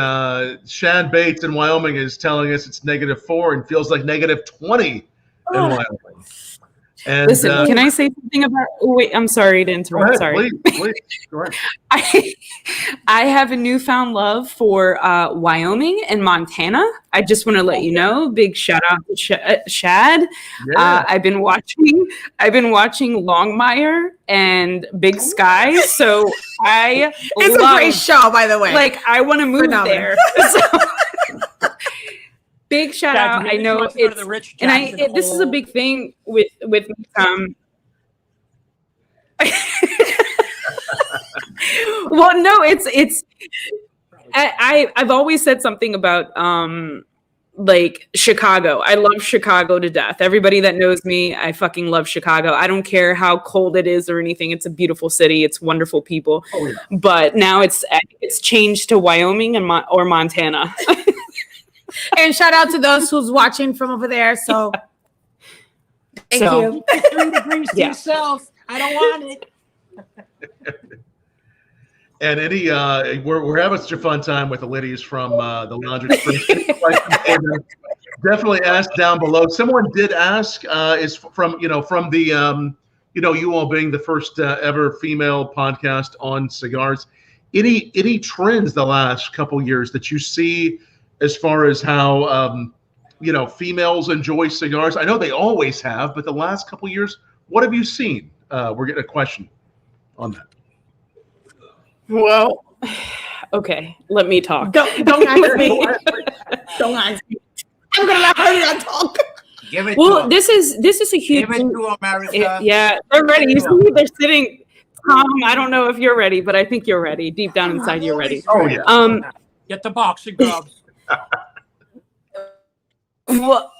Shad Bates in Wyoming is telling us it's -4 and feels like -20 in Wyoming. And Listen, can I say something about? Oh, wait, I'm sorry to go interrupt. ahead, Sorry. please. Go ahead. I have a newfound love for Wyoming and Montana. I just want to let you know. Big shout out to Shad. Yeah. I've been watching Longmire and Big Sky. So it's a great show, by the way. Like I want to move Phenomenal. there. So, big shout Dad, out. you I really know want to go to it's the Rich and Jackson this is a hole? big thing with well, no, it's I've always said something about like Chicago. I love Chicago to death. Everybody that knows me, I fucking love Chicago. I don't care how cold it is or anything. It's a beautiful city. It's wonderful people. Oh, yeah. But now it's changed to Wyoming and or Montana. and shout out to those who's watching from over there. So thank So- you. 3 degrees to Yeah. yourself. I don't want it. And any, we're having such a fun time with the ladies from the Lounge Experience. Definitely ask down below. Someone did ask, is from the you all being the first ever female podcast on cigars. Any trends the last couple years that you see as far as how females enjoy cigars? I know they always have, but the last couple years, what have you seen? We're getting a question on that. Well, okay, let me talk. Don't ask me. Don't ask me. I'm gonna let her talk. Give it Well, to this is a huge. Give it to America. Yeah, they're ready. You see, they're sitting. Tom, I don't know if you're ready, but I think you're ready. Deep down inside, you're ready. Oh yeah. Get the boxing gloves. Well,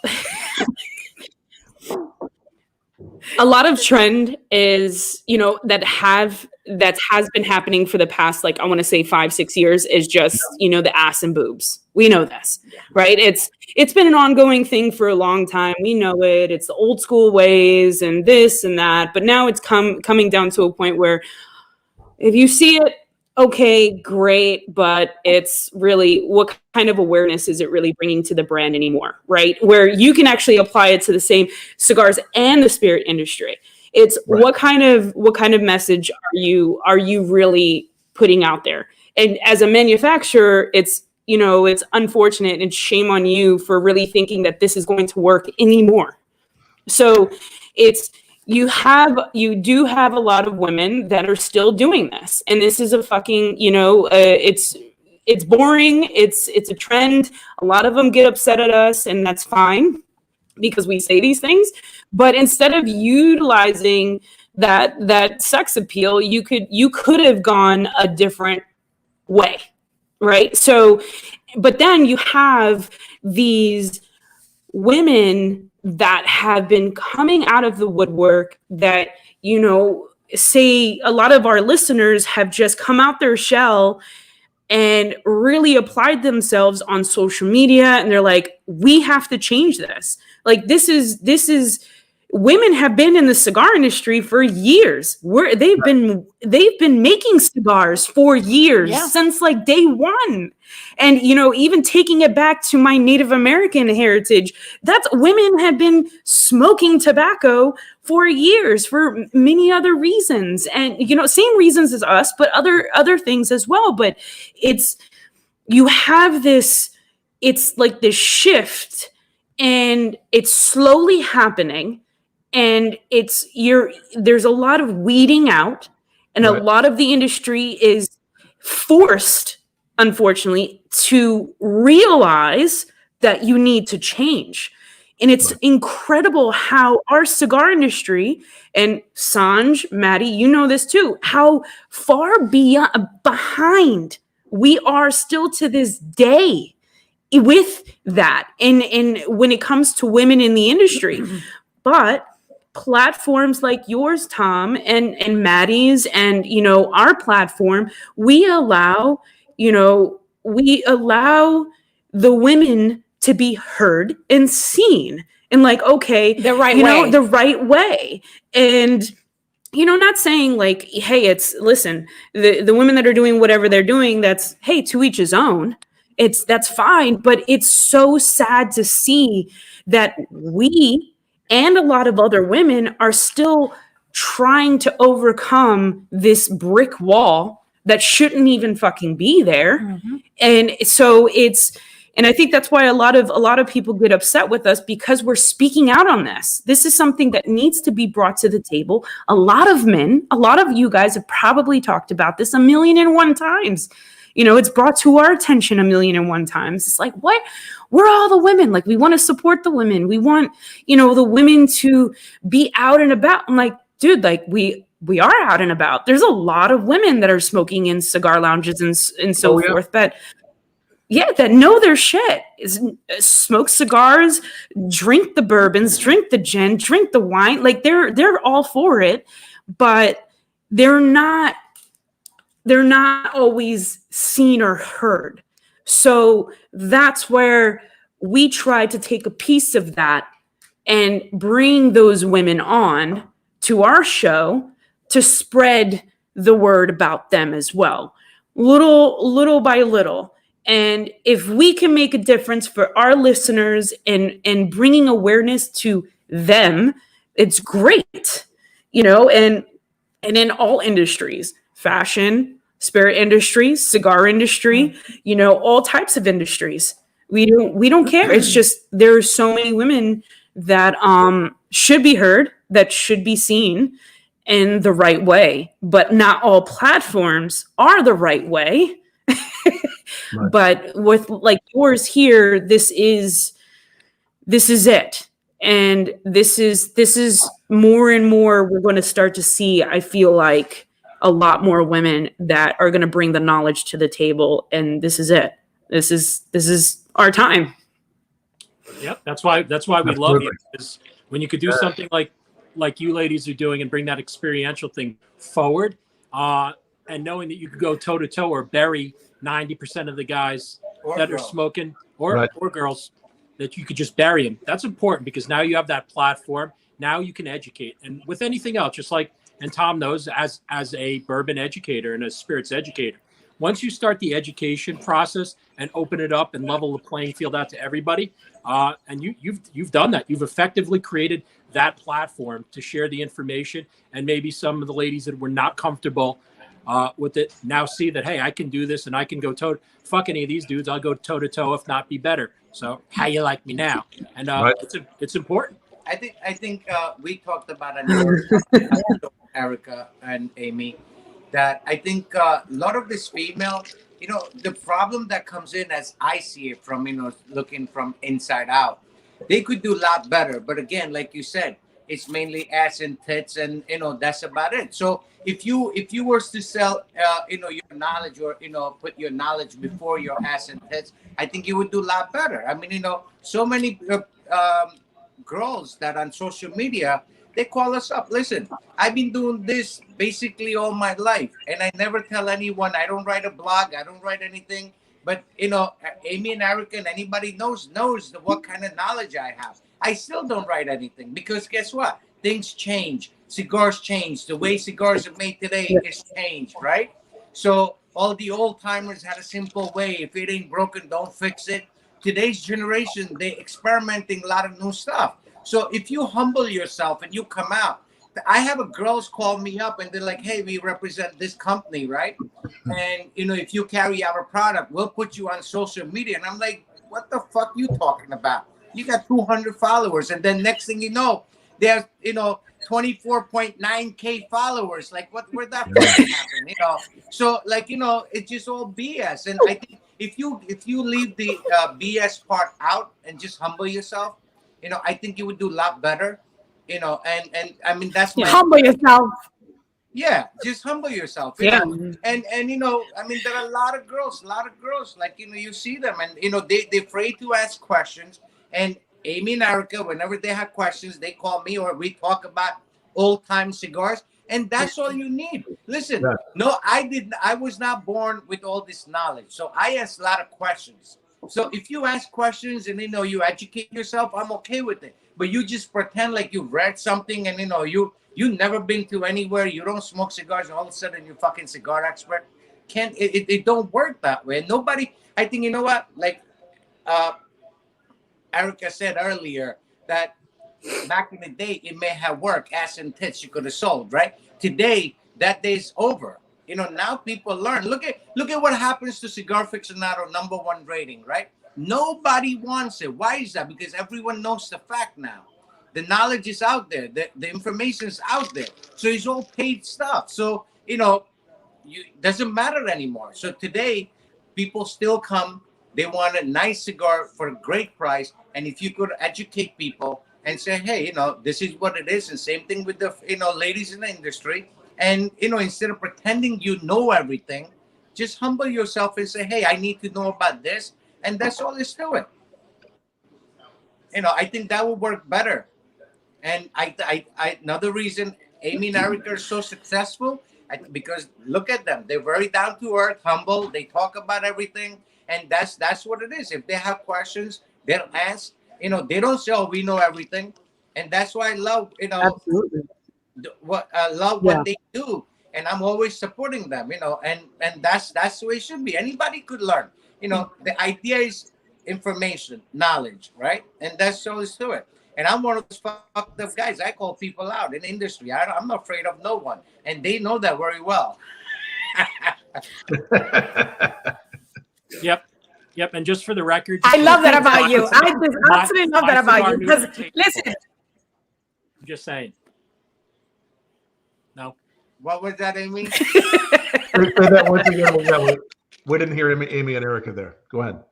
a lot of trend is, that has been happening for the past, like, I want to say 5-6 years is just, the ass and boobs. We know this, right? It's been an ongoing thing for a long time. We know it. It's the old school ways and this and that. But now it's coming down to a point where if you see it, okay, great, but it's really, what kind of awareness is it really bringing to the brand anymore, right? Where you can actually apply it to the same cigars and the spirit industry. It's Right. what kind of message are you really putting out there? And as a manufacturer, it's unfortunate and shame on you for really thinking that this is going to work anymore. So you do have a lot of women that are still doing this, and this is a fucking it's boring. It's a trend. A lot of them get upset at us, and that's fine. because we say these things. But instead of utilizing that sex appeal, you could have gone a different way, right? So, but then you have these women that have been coming out of the woodwork that, you know, say a lot of our listeners have just come out their shell and really applied themselves on social media, and they're like, we have to change this. Like, this is women have been in the cigar industry for years. They've been making cigars for years, since like day one. And, you know, even taking it back to my Native American heritage, that's women have been smoking tobacco for years for many other reasons. And, you know, same reasons as us, but other things as well. But you have this, it's like this shift, and it's slowly happening. And there's a lot of weeding out, and a lot of the industry is forced, unfortunately, to realize that you need to change. And it's incredible how our cigar industry, and Sanj, Matty, you know this too, how far behind we are still to this day with that. And when it comes to women in the industry, but platforms like yours, Tom, and Matty's, and, you know, our platform, we allow the women to be heard and seen, and like, okay, the right way. And, you know, not saying like, hey, listen, the women that are doing whatever they're doing, that's, hey, to each his own. That's fine. But it's so sad to see that we and a lot of other women are still trying to overcome this brick wall that shouldn't even fucking be there. Mm-hmm. And so and I think that's why a lot of people get upset with us, because we're speaking out on this. This is something that needs to be brought to the table. A lot of you guys have probably talked about this 1,000,001 times. You know, it's brought to our attention 1,000,001 times. It's like, what? We're all the women. Like, we want to support the women. We want, you know, the women to be out and about. I'm like, dude, like we are out and about. There's a lot of women that are smoking in cigar lounges and so forth. But that know their shit. Smoke cigars, drink the bourbons, drink the gin, drink the wine. Like, they're all for it, but they're not always seen or heard. So that's where we try to take a piece of that and bring those women on to our show to spread the word about them as well, little by little. And if we can make a difference for our listeners and bringing awareness to them, it's great, you know, and in all industries, fashion, spirit industry, cigar industry, you know, all types of industries. We don't care. It's just there are so many women that should be heard, that should be seen in the right way. But not all platforms are the right way. Right. But with like yours here, this is it. And this is more and more we're going to start to see, I feel like, a lot more women that are going to bring the knowledge to the table. And this is it. This is our time. Yep. That's why we love you, because when you could do something like you ladies are doing and bring that experiential thing forward, and knowing that you could go toe to toe or bury 90% of the guys that are smoking or girls, that you could just bury them. That's important, because now you have that platform. Now you can educate. And with anything else, just like, and Tom knows, as a bourbon educator and a spirits educator, once you start the education process and open it up and level the playing field out to everybody, and you've done that. You've effectively created that platform to share the information, and maybe some of the ladies that were not comfortable with it now see that, hey, I can do this, and I can go fuck any of these dudes. I'll go toe to toe, if not be better. So how you like me now? And it's important. I think we talked about it, Erica and Amy, that I think a lot of this female, you know, the problem that comes in, as I see it from, you know, looking from inside out, they could do a lot better. But again, like you said, it's mainly ass and tits, and that's about it. So if you were to sell your knowledge, or put your knowledge before your ass and tits, I think you would do a lot better. I mean, so many girls that on social media, they call us up. Listen, I've been doing this basically all my life, and I never tell anyone. I don't write a blog. I don't write anything. But Amy and Erica and anybody knows what kind of knowledge I have. I still don't write anything, because guess what? Things change. Cigars change. The way cigars are made today is changed, right? So all the old timers had a simple way. If it ain't broken, don't fix it. Today's generation, they experimenting a lot of new stuff. So if you humble yourself and you come out, I have girls call me up and they're like, hey, we represent this company, right? And, if you carry our product, we'll put you on social media. And I'm like, what the fuck you talking about? You got 200 followers. And then next thing you know, there's, 24.9K followers. Like, where'd that fucking happen? So like, it's just all BS. And I think if you leave the BS part out and just humble yourself, I think you would do a lot better. And I mean, that's my humble yourself. Yeah, just humble yourself. Yeah. And I mean, there are a lot of girls, like, you see them, and, they're afraid to ask questions. And Amy and Erica, whenever they have questions, they call me, or we talk about old time cigars. And that's all you need. Listen, no, I was not born with all this knowledge. So I ask a lot of questions. So if you ask questions and, you educate yourself, I'm okay with it. But you just pretend like you read something and, you never been to anywhere. You don't smoke cigars, and all of a sudden you're fucking cigar expert. It don't work that way. Nobody, I think, you know what? Like Erica said earlier, that back in the day, it may have worked. Ass and tits, you could have sold, right? Today, that day's over. Now people learn. Look at what happens to Cigar Aficionado #1 rating, right? Nobody wants it. Why is that? Because everyone knows the fact now. The knowledge is out there. The information is out there. So it's all paid stuff. So, doesn't matter anymore. So today, people still come. They want a nice cigar for a great price. And if you could educate people and say, hey, this is what it is. And same thing with the, ladies in the industry. And, instead of pretending you know everything, just humble yourself and say, hey, I need to know about this. And that's all there's to it. I think that would work better. And I another reason Amy and Erica are so successful, because look at them. They're very down to earth, humble. They talk about everything. And that's what it is. If they have questions, they'll ask. They don't say, oh, we know everything. And that's why I love, Absolutely. what they do. And I'm always supporting them, and that's the way it should be. Anybody could learn. The idea is information, knowledge, right? And that's all is to it. And I'm one of those fucked up guys. I call people out in the industry. I'm not afraid of no one. And they know that very well. Yep. And just for the record, I love that about you. I just absolutely love that about you. Because listen, I'm just saying. No. What was that, Amy? Say that once again. Yeah, we didn't hear Amy and Erica there. Go ahead.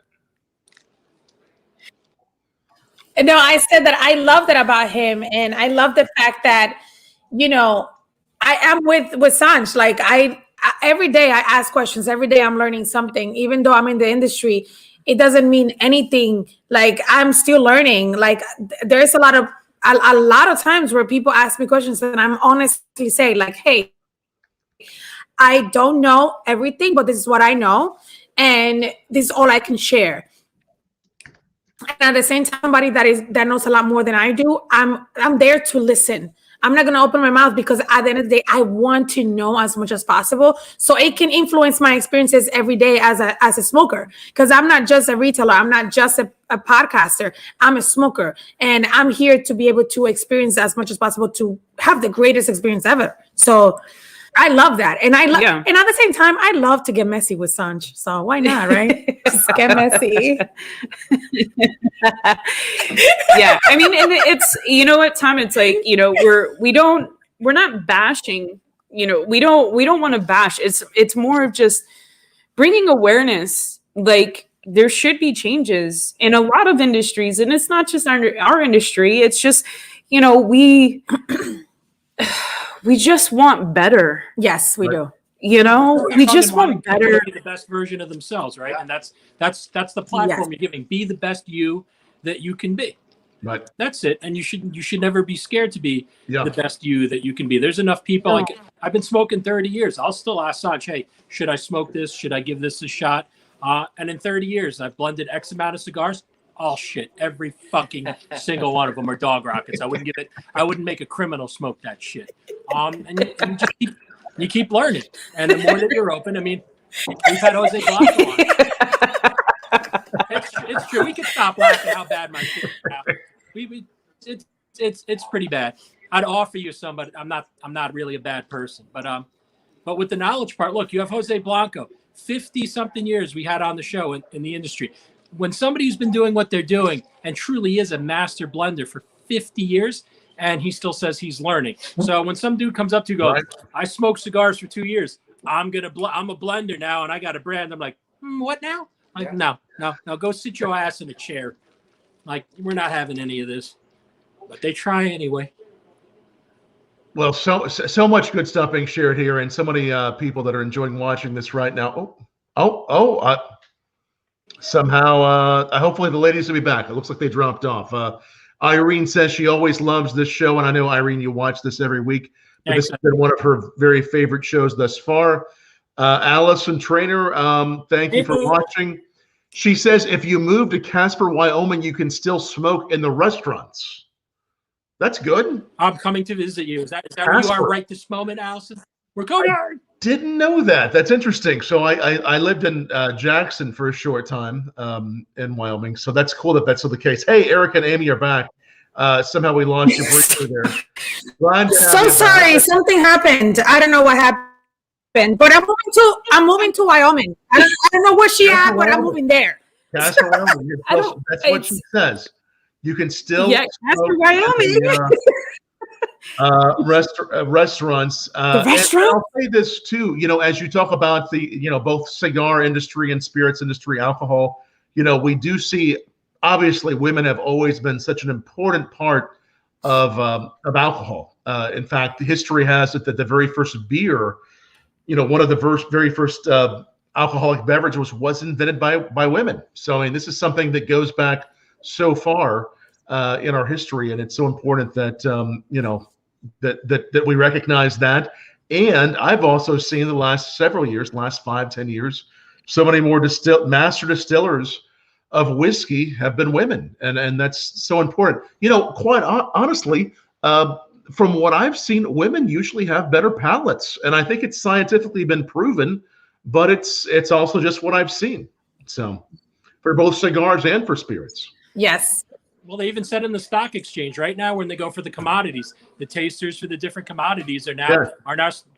No, I said that I love that about him, and I love the fact that, I am with Sanj. Like I every day I ask questions. Every day I'm learning something. Even though I'm in the industry, it doesn't mean anything. Like I'm still learning. Like there's a lot of times where people ask me questions, and I'm honestly say like, hey, I don't know everything, but this is what I know, and this is all I can share. And at the same time, somebody that knows a lot more than I do, I'm there to listen. I'm not going to open my mouth, because at the end of the day, I want to know as much as possible, so it can influence my experiences every day as a smoker. Because I'm not just a retailer, I'm not just a podcaster. I'm a smoker, and I'm here to be able to experience as much as possible to have the greatest experience ever. So I love that, and and at the same time, I love to get messy with Sanj. So why not, right? Just get messy. Yeah, I mean, and it's, you know what, Tom, it's like, we're not bashing, we don't want to bash. It's more of just bringing awareness, like, there should be changes in a lot of industries, and it's not just our industry. It's just, you know, we just want better. Yes, we do. You know, we just want better. Be the best version of themselves, right? And that's the platform you're giving. Be the best you that you can be. Right. That's it. And you should never be scared to be the best you that you can be. There's enough people. Like, I've been smoking 30 years. I'll still ask Sanj, hey, should I smoke this? Should I give this a shot? And in 30 years, I've blended X amount of cigars. All shit. Every fucking single one of them are dog rockets. I wouldn't make a criminal smoke that shit. And you keep learning. And the more that you're open, I mean, we've had Jose Blanco on. It's true. We can stop laughing how bad my shit is now. It's pretty bad. I'd offer you some, but I'm not really a bad person. But with the knowledge part, look, you have Jose Blanco, 50-something years we had on the show in the industry. When somebody who's been doing what they're doing and truly is a master blender for 50 years, and he still says he's learning. So when some dude comes up to you, goes, I smoked cigars for 2 years. I'm a blender now, and I got a brand. I'm like, what now? Like, no, go sit your ass in a chair. Like, we're not having any of this. But they try anyway. Well, so much good stuff being shared here, and so many people that are enjoying watching this right now. Somehow, hopefully the ladies will be back. It looks like they dropped off. Irene says she always loves this show, and I know, Irene, you watch this every week. But this has been one of her very favorite shows thus far. Allison Trainer, thank you for watching. She says if you move to Casper, Wyoming, you can still smoke in the restaurants. That's good. I'm coming to visit you. Is that where you are right this moment, Allison? We're going. I didn't know that. That's interesting. So I lived in Jackson for a short time in Wyoming. So that's cool that that's still the case. Hey, Eric and Amy are back. Somehow we lost you briefly there. So sorry, back. Something happened. I don't know what happened, but I'm moving to Wyoming. I don't know where she at, but I'm moving there. Casper, Wyoming. That's what she says. You can still Casper, Wyoming. Restaurants. The restaurant? I'll say this too, you know, as you talk about the, you know, both cigar industry and spirits industry, alcohol, you know, we do see, obviously, women have always been such an important part of alcohol. In fact, history has it that the very first beer, you know, one of the very first alcoholic beverages was invented by women. So, I mean, this is something that goes back so far in our history, and it's so important that you know, that we recognize that. And I've also seen the last several years, last 5-10 years, so many more master distillers of whiskey have been women, and that's so important. You know, quite honestly, from what I've seen, women usually have better palates, and I think it's scientifically been proven. But it's also just what I've seen. So, for both cigars and for spirits. Yes. Well, they even said in the stock exchange right now when they go for the commodities, the tasters for the different commodities are now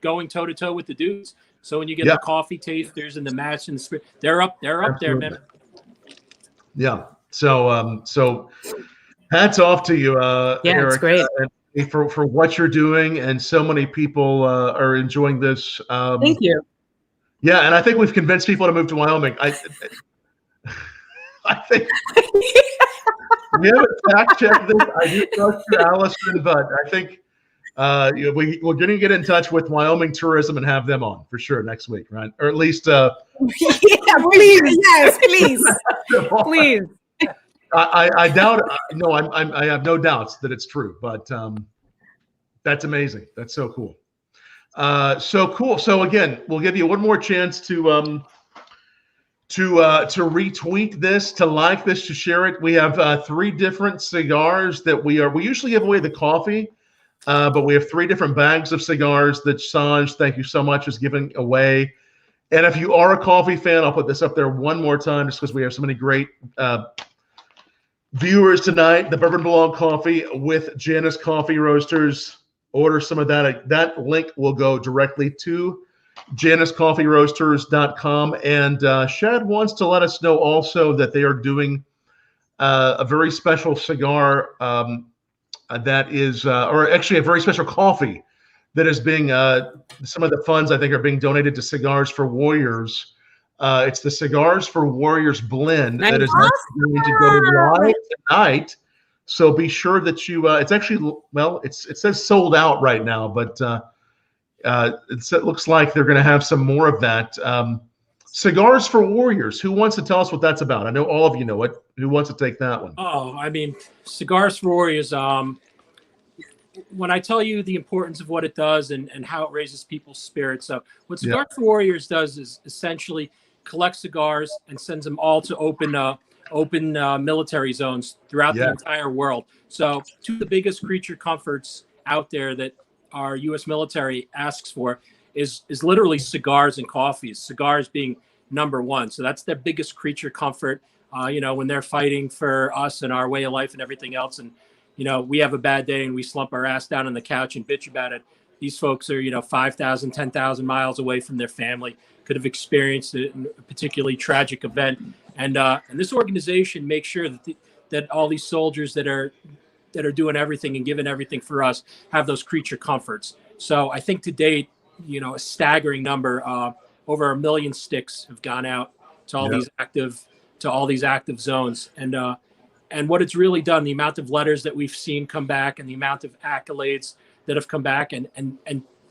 going toe to toe with the dudes. So when you get the coffee tasters and the match and the spirit, they're up there, man. Yeah. So hats off to you, Eric. It's great. For what you're doing, and so many people are enjoying this. Thank you. Yeah, and I think we've convinced people to move to Wyoming. I think. We haven't fact-checked this. I do trust you, Allison, but I think we're going to get in touch with Wyoming Tourism and have them on for sure next week, right? Or at least. Yeah, please. Yes, please. Please. I doubt it. No, I have no doubts that it's true, but that's amazing. That's so cool. So cool. So again, we'll give you one more chance to retweet this, to like this, to share it. We have 3 different cigars that we usually give away the coffee, but we have 3 different bags of cigars that Sanj, thank you so much, is giving away. And if you are a coffee fan, I'll put this up there one more time just because we have so many great viewers tonight. The Bourbon Blog coffee with Janus Coffee Roasters. Order some of that. That link will go directly to JanusCoffeeRoasters.com. And Shad wants to let us know also that they are doing a very special cigar that is, or actually a very special coffee that is being, some of the funds I think are being donated to Cigars for Warriors It's the Cigars for Warriors blend that is Nice. actually going to go live tonight. So be sure that you. It's actually it says sold out right now, but it looks like they're going to have some more of that. Cigars for Warriors. Who wants to tell us what that's about? I know all of you know it. Who wants to take that one? Oh, I mean, Cigars for Warriors. When I tell you the importance of what it does and how it raises people's spirits, so what Cigars for Warriors does is essentially collect cigars and sends them all to open military zones throughout the entire world. So two of the biggest creature comforts out there that our U.S. military asks for is literally cigars and coffees, cigars being number one. So that's their biggest creature comfort, when they're fighting for us and our way of life and everything else. And, we have a bad day and we slump our ass down on the couch and bitch about it. These folks are, 5,000, 10,000 miles away from their family, could have experienced a particularly tragic event. And this organization makes sure that all these soldiers that are doing everything and giving everything for us have those creature comforts. So I think to date, a staggering number, over 1 million sticks have gone out to all these active zones. And what it's really done, the amount of letters that we've seen come back and the amount of accolades that have come back, and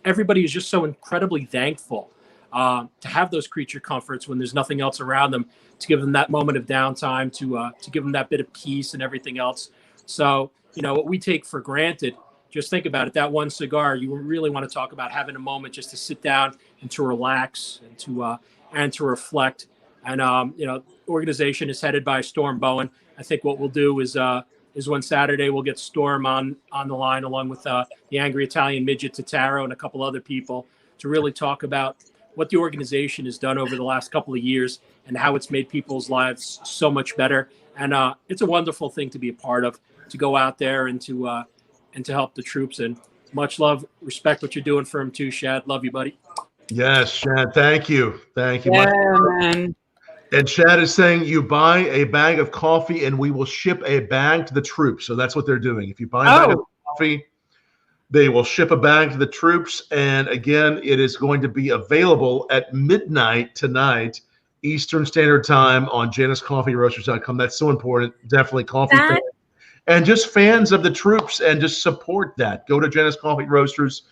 everybody is just so incredibly thankful to have those creature comforts when there's nothing else around them, to give them that moment of downtime, to give them that bit of peace and everything else. So, what we take for granted, just think about it, that one cigar, you really want to talk about having a moment just to sit down and to relax and to reflect. And, organization is headed by Storm Bowen. I think what we'll do is one Saturday we'll get Storm on the line along with the Angry Italian Midget Totaro and a couple other people to really talk about what the organization has done over the last couple of years and how it's made people's lives so much better. And it's a wonderful thing to be a part of, to go out there and to help the troops. And much love, respect what you're doing for them too, Shad. Love you, buddy. Yes, Shad. Thank you. Thank you. Yeah, man. And Shad is saying you buy a bag of coffee and we will ship a bag to the troops. So that's what they're doing. If you buy a bag of coffee, they will ship a bag to the troops. And again, it is going to be available at midnight tonight, Eastern Standard Time, on JanusCoffeeRoasters.com. That's so important. Definitely coffee fans. And just fans of the troops, and just support that. Go to Janus Coffee Roasters.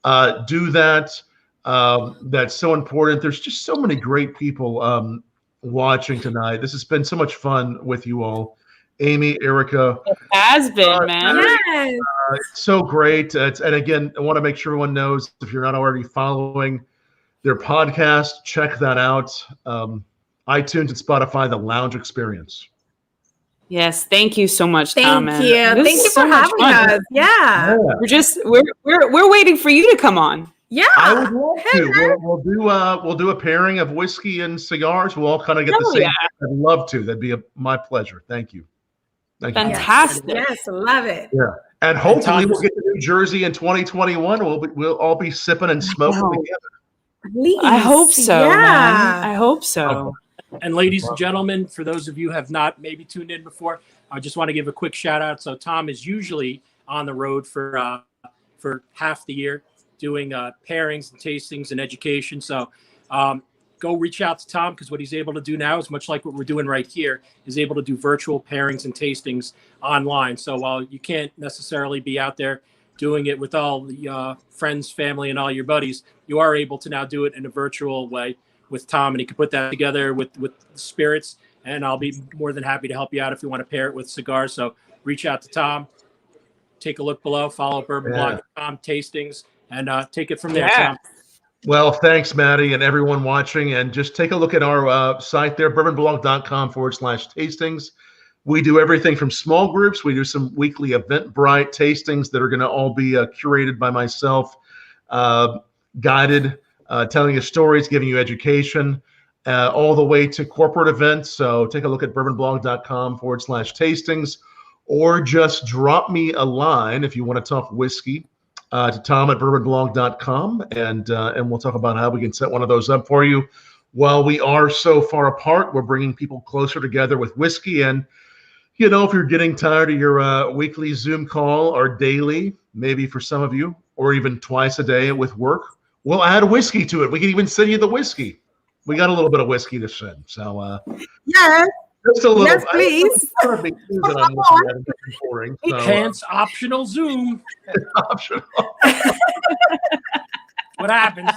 Do that. That's so important. There's just so many great people watching tonight. This has been so much fun with you all. Amy, Erica. It has been, man. Yes. It's so great. And again, I want to make sure everyone knows, if you're not already following their podcast, check that out. iTunes and Spotify, The Lounge Experience. Yes, thank you so much, Tom. Thank you. Thank you for having us. Yeah. We're waiting for you to come on. Yeah. I would love to. We'll do a pairing of whiskey and cigars. We'll all kind of get the same. Yeah. I'd love to. That'd be my pleasure. Thank you. Thank you. Fantastic. Yes, love it. Yeah. And hopefully we'll get to New Jersey in 2021. We'll all be sipping and smoking together. Please. I hope so, Yeah. man. I hope so. And ladies and gentlemen, for those of you who have not maybe tuned in before, I just want to give a quick shout out. So Tom is usually on the road for half the year doing pairings and tastings and education. So go reach out to Tom, because what he's able to do now is much like what we're doing right here, is able to do virtual pairings and tastings online. So while you can't necessarily be out there doing it with all the friends, family, and all your buddies, you are able to now do it in a virtual way with Tom, and he can put that together with spirits, and I'll be more than happy to help you out if you want to pair it with cigars. So reach out to Tom, take a look below, follow bourbonblog.com tastings, and take it from there, Tom. Well, thanks, Matty, and everyone watching. And just take a look at our site there, bourbonblog.com/tastings. We do everything from small groups. We do some weekly Eventbrite tastings that are going to all be curated by myself, guided, telling you stories, giving you education, all the way to corporate events. So take a look at bourbonblog.com/tastings, or just drop me a line if you want to talk whiskey to Tom at bourbonblog.com, and we'll talk about how we can set one of those up for you. While we are so far apart, we're bringing people closer together with whiskey. And, if you're getting tired of your weekly Zoom call, or daily, maybe for some of you, or even twice a day with work, we'll add whiskey to it. We can even send you the whiskey. We got a little bit of whiskey to send. So Yes, just a little. yes, please. I don't wanna be too that I'm looking at it and pouring, so, Hence optional Zoom. optional. What happens?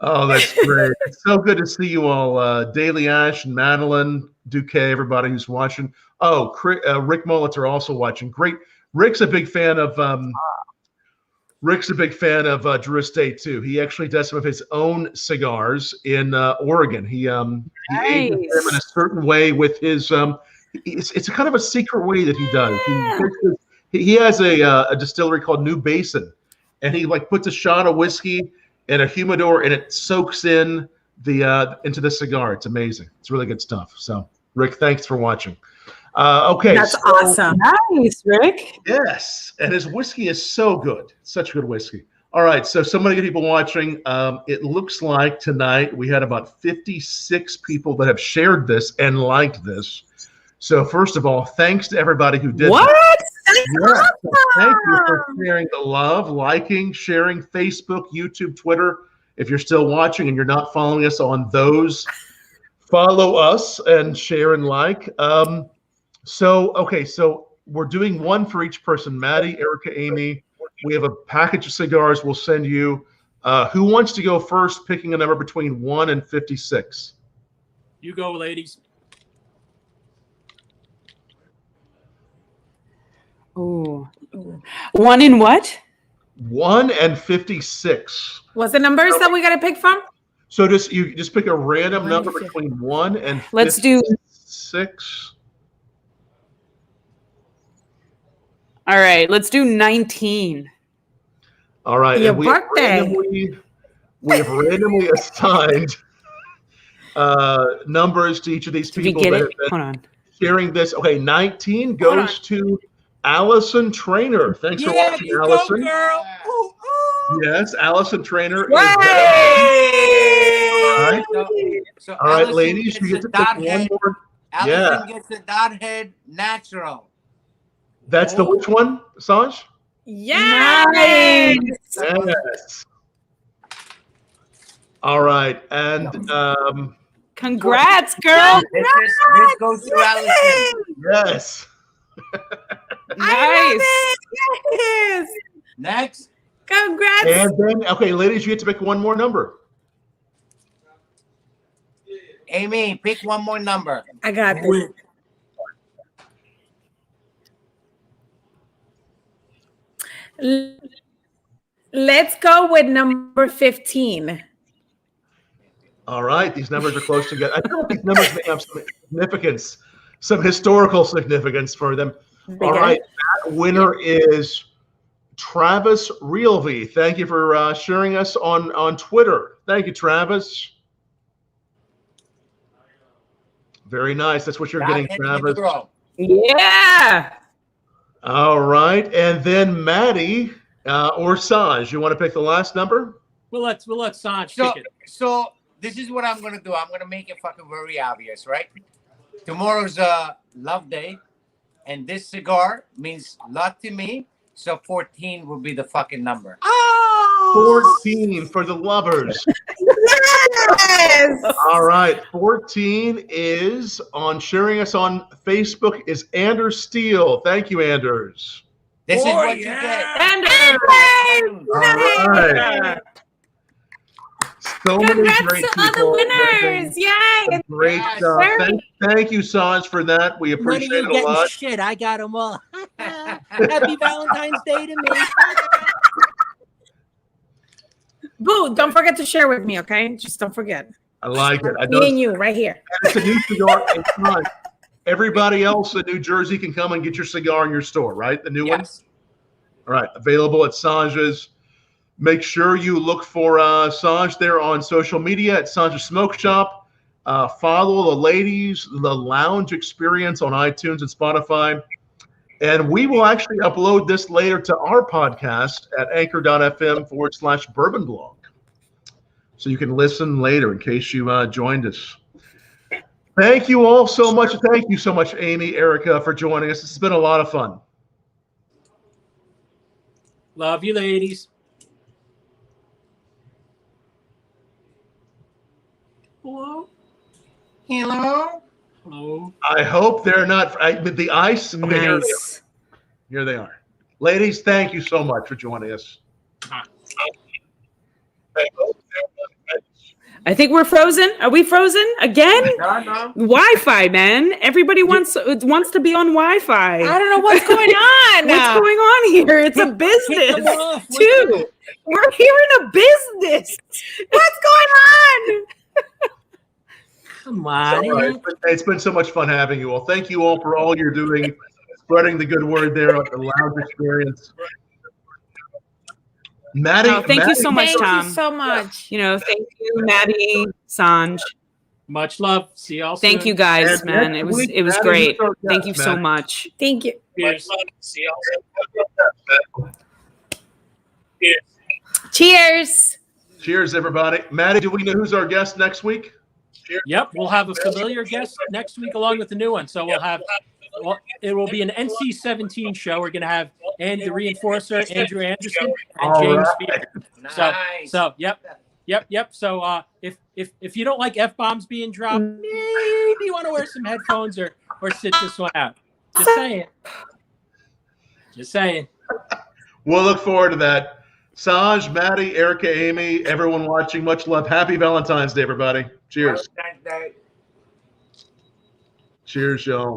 Oh, that's great. It's so good to see you all. Daily Ash and Madeline, Duque, everybody who's watching. Oh, Rick Mullitzer also watching. Great. Rick's a big fan of Drew Estate too. He actually does some of his own cigars in Oregon. He ages them in a certain way with his it's a kind of a secret way that he does. He has a distillery called New Basin, and he like puts a shot of whiskey in a humidor and it soaks in the into the cigar. It's amazing. It's really good stuff. So Rick, thanks for watching. Okay, That's awesome. Nice, Rick. Yes, and his whiskey is so good. Such good whiskey. All right, so many good people watching. It looks like tonight we had about 56 people that have shared this and liked this. So first of all, thanks to everybody who did. What? Yeah, thank you for sharing the love, liking, sharing Facebook, YouTube, Twitter. If you're still watching and you're not following us on those, follow us and share and like. So we're doing one for each person. Matty, Erica, Amy. We have a package of cigars we'll send you. Who wants to go first, picking a number between 1 and 56? You go, ladies. Ooh. 1 in what? 1 and 56. What's the numbers that we got to pick from? So you just pick a random 1 number and 50. between 1 and 56. Let's do. All right, let's do 19. All right. Your and we birthday. have randomly assigned numbers to each of these Did we people get that it? have been Hold on. sharing this. Okay, 19 goes to Allison Trainer. Thanks for watching, you Allison. go, girl. Ooh, ooh. Yes, Allison Trainer. Way! All right. So All right, Allison ladies, gets you get the to pick dot one head. more. Allison gets the dot head natural. That's the which one, Sanj? Yes! Yes. All right, and Congrats, girl. This goes to Allison. yes. Nice. Yes! Next. Congrats! And then, okay, ladies, you get to pick one more number. Amy, pick one more number. I got this. Let's go with number 15. All right, these numbers are close together. I feel like these numbers may have some significance, some historical significance for them. All right, that winner is Travis Realvy. Thank you for sharing us on Twitter. Thank you, Travis. Very nice. That's what you're getting, Travis. Yeah. All right, and then Matty or Sanj, you want to pick the last number? We'll let Sanj So, pick it. so this is what I'm gonna do. I'm gonna make it fucking very obvious, right? Tomorrow's love day, and this cigar means a lot to me. So 14 will be the fucking number. 14 for the lovers. Yes! All right, 14 is on sharing us on Facebook is Anders Steele. Thank you, Anders. This is Oh, what yeah. you get. Anders! All right. So many Congrats great to other people. winners! Yay! Great Yes. stuff. Thank you, Sanj, for that. We None of appreciate you it a getting lot. shit. I got them all. Happy Valentine's Day to me. Boo, don't forget to share with me, okay? Just don't forget. I like it. I Me and you right here. It's a new cigar. It's fun. Everybody else in New Jersey can come and get your cigar in your store, right? The new one? Yes. All right. Available at Sanj's. Make sure you look for Sanj there on social media at Sanj's Smoke Shop. Follow the ladies, the lounge experience on iTunes and Spotify. And we will actually upload this later to our podcast at anchor.fm/bourbon blog. So you can listen later in case you joined us. Thank you all so much. Thank you so much, Amy, Erica, for joining us. This has been a lot of fun. Love you, ladies. Hello. Hello. Hello. I hope they're not with the ice. Okay, Nice. here they are. Ladies, thank you so much for joining us. I think we're frozen. Are we frozen again? No. Wi-Fi, man. Everybody wants to be on Wi-Fi. I don't know what's going on. What's going on here? It's a business too. We're here in a business. What's going on? Come on. All right. It's been so much fun having you all. Thank you all for all you're doing, spreading the good word there at the lounge experience. Maddie, Oh, thank you so much, Thank Tom. you so much. Thank you, Matty, Sanj. Much love. See y'all soon. Thank you guys, And man. next It was week, it was Maddie, great. who's our Thank guest, you so Maddie? much. Thank you. Cheers. See y'all. Cheers. Cheers, everybody. Maddie, do we know who's our guest next week? Yep, we'll have a familiar guest next week along with the new one. So it will be an NC-17 show. We're going to have the reinforcer, Andrew Anderson, and All James right. Spear. Nice. So yep. So if you don't like F-bombs being dropped, maybe you want to wear some headphones or sit this one out. Just saying. We'll look forward to that. Sanj, Maddie, Erica, Amy, everyone watching, much love. Happy Valentine's Day, everybody. Cheers. Cheers, y'all.